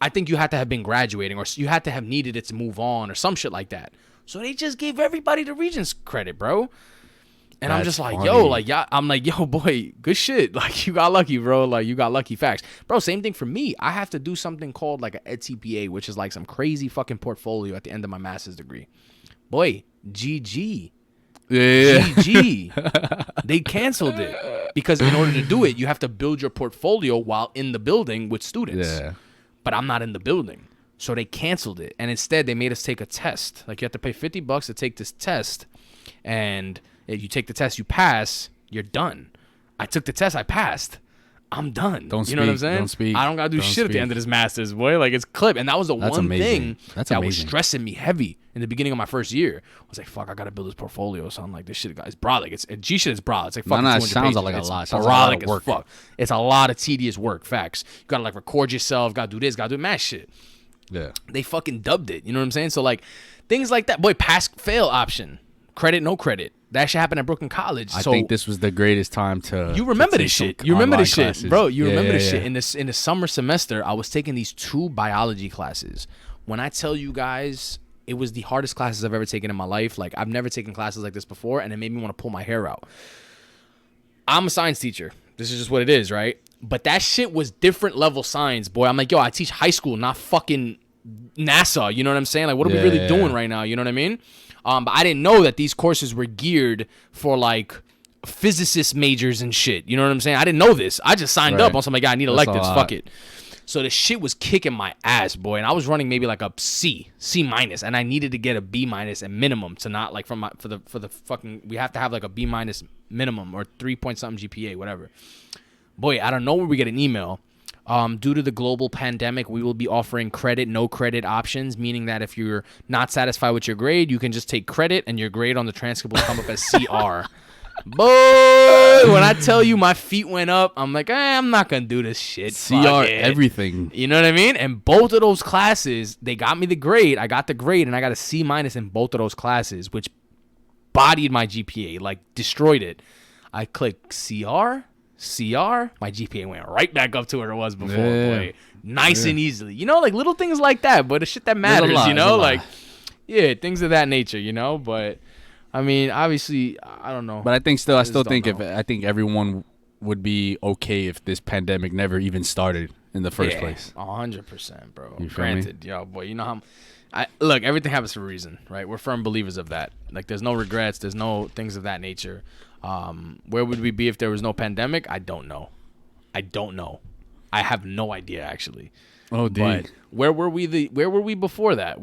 I think you had to have been graduating or you had to have needed it to move on or some shit like that. So they just gave everybody the region's credit, bro. And I'm just like, funny. Yo, boy, good shit. Like, you got lucky, bro. Like, you got lucky facts. Bro, same thing for me. I have to do something called, like, an EdCPA, which is, like, some crazy fucking portfolio at the end of my master's degree. Boy, GG. Yeah. GG. They canceled it because in order to do it, you have to build your portfolio while in the building with students. Yeah. But I'm not in the building. So they canceled it. And instead, they made us take a test. Like, you have to pay $50 to take this test. And if you take the test, you pass, you're done. I took the test, I passed. I'm done. You know what I'm saying? Don't speak. I don't got to do shit at the end of this master's, boy. Like, it's clip. And that was the That's one amazing. thing That's that was amazing. stressing me heavy in the beginning of my first year. I was like, fuck, I got to build this portfolio. So I'm like, this shit, guys, broad. Like, it's G shit is broad. It's like fucking 200 it sounds pages. like a It's lot. Sounds like a lot of as work. fuck. It's a lot of tedious work. Facts. You got to, like, record yourself. Got to do this. Got to do mad shit. Yeah. They fucking dubbed it. You know what I'm saying? So, like, things like that. Boy, pass, fail option. Credit, no credit. That shit happened at Brooklyn College. I think this was the greatest time to. You remember this shit. You remember this shit, bro. You remember this shit. Yeah. In the summer semester, I was taking these 2 biology classes. When I tell you guys, it was the hardest classes I've ever taken in my life. Like, I've never taken classes like this before, and it made me want to pull my hair out. I'm a science teacher. This is just what it is, right? But that shit was different level science, boy. I'm like, yo, I teach high school, not fucking NASA. You know what I'm saying? Like, what are we really doing right now? You know what I mean? But I didn't know that these courses were geared for, like, physicist majors and shit. You know what I'm saying? I didn't know this. I just signed up on something like, I need electives. Fuck it. So the shit was kicking my ass, boy. And I was running maybe like a C minus, and I needed to get a B minus at minimum to not, like, for the fucking, we have to have like a B minus minimum or 3 point something GPA, whatever. Boy, I don't know where we get an email. Due to the global pandemic, we will be offering credit, no credit options, meaning that if you're not satisfied with your grade, you can just take credit and your grade on the transcript will come up as CR. Boy, when I tell you my feet went up, I'm like, I'm not going to do this shit. CR everything. You know what I mean? And both of those classes, they got me the grade. I got the grade and I got a C minus in both of those classes, which bodied my GPA, like destroyed it. I click CR. My GPA went right back up to where it was before. Boy. Nice and easily. You know, like little things like that, but the shit that matters, you know? Like, yeah, things of that nature, you know? But, I mean, obviously, I don't know. But I still think everyone would be okay if this pandemic never even started in the first place. 100%, bro. You feel Granted, me? yo, boy, you know how... look, everything happens for a reason, right? We're firm believers of that. Like, there's no regrets. There's no things of that nature. Where would we be if there was no pandemic? I don't know. I have no idea, actually. Oh, dude. But where were we before that?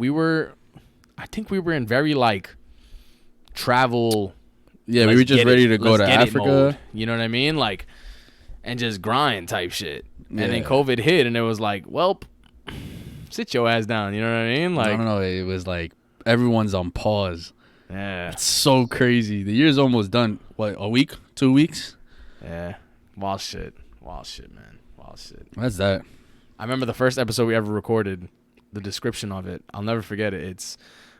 I think we were in very, like, travel. Yeah, we were just ready to go to Africa. Mode, you know what I mean? Like, and just grind type shit. Yeah. And then COVID hit, and it was like, well, sit your ass down. You know what I mean? Like, I don't know. It was like everyone's on pause. yeah. It's so crazy. The year's almost done. What, a week? 2 weeks? Yeah. Wild shit, man. Wild shit. That's that. I remember the first episode we ever recorded, the description of it. I'll never forget it.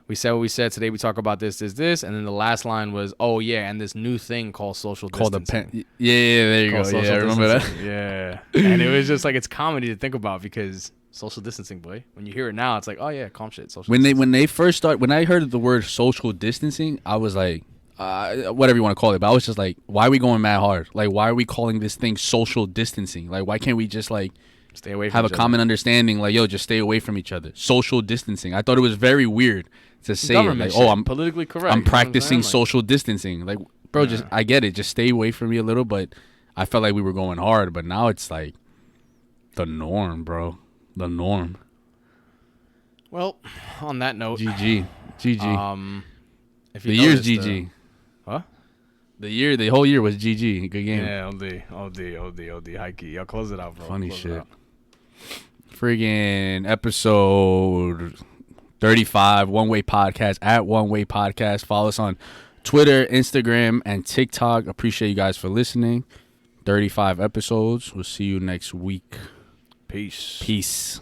We said what we said. Today we talk about this. And then the last line was, oh, yeah, and this new thing called social distancing. Yeah, there you go. Yeah, I remember that. Yeah. And it was just like, it's comedy to think about because social distancing, boy. When you hear it now, it's like, oh, yeah, calm shit. Social distancing. When they first started, when I heard the word social distancing, I was like, whatever you want to call it. But I was just like, why are we going mad hard? Like, why are we calling this thing social distancing? Like, why can't we just, like, stay away from have each a other. common understanding? Like, yo, just stay away from each other. Social distancing. I thought it was very weird to say it. Like, shit. I'm politically correct. I'm practicing like, social distancing. Like, bro, just I get it. Just stay away from me a little. But I felt like we were going hard. But now it's like the norm, bro. The norm. Well, on that note, GG. if you The year's noticed, GG. Huh? The whole year was GG. Good game. Yeah, OD. High key. Y'all close it out, bro. Funny Close it shit. out. Friggin' episode 35, WonWay Podcast, at WonWay Podcast. Follow us on Twitter, Instagram, and TikTok. Appreciate you guys for listening. 35 episodes. We'll see you next week. Peace. Peace.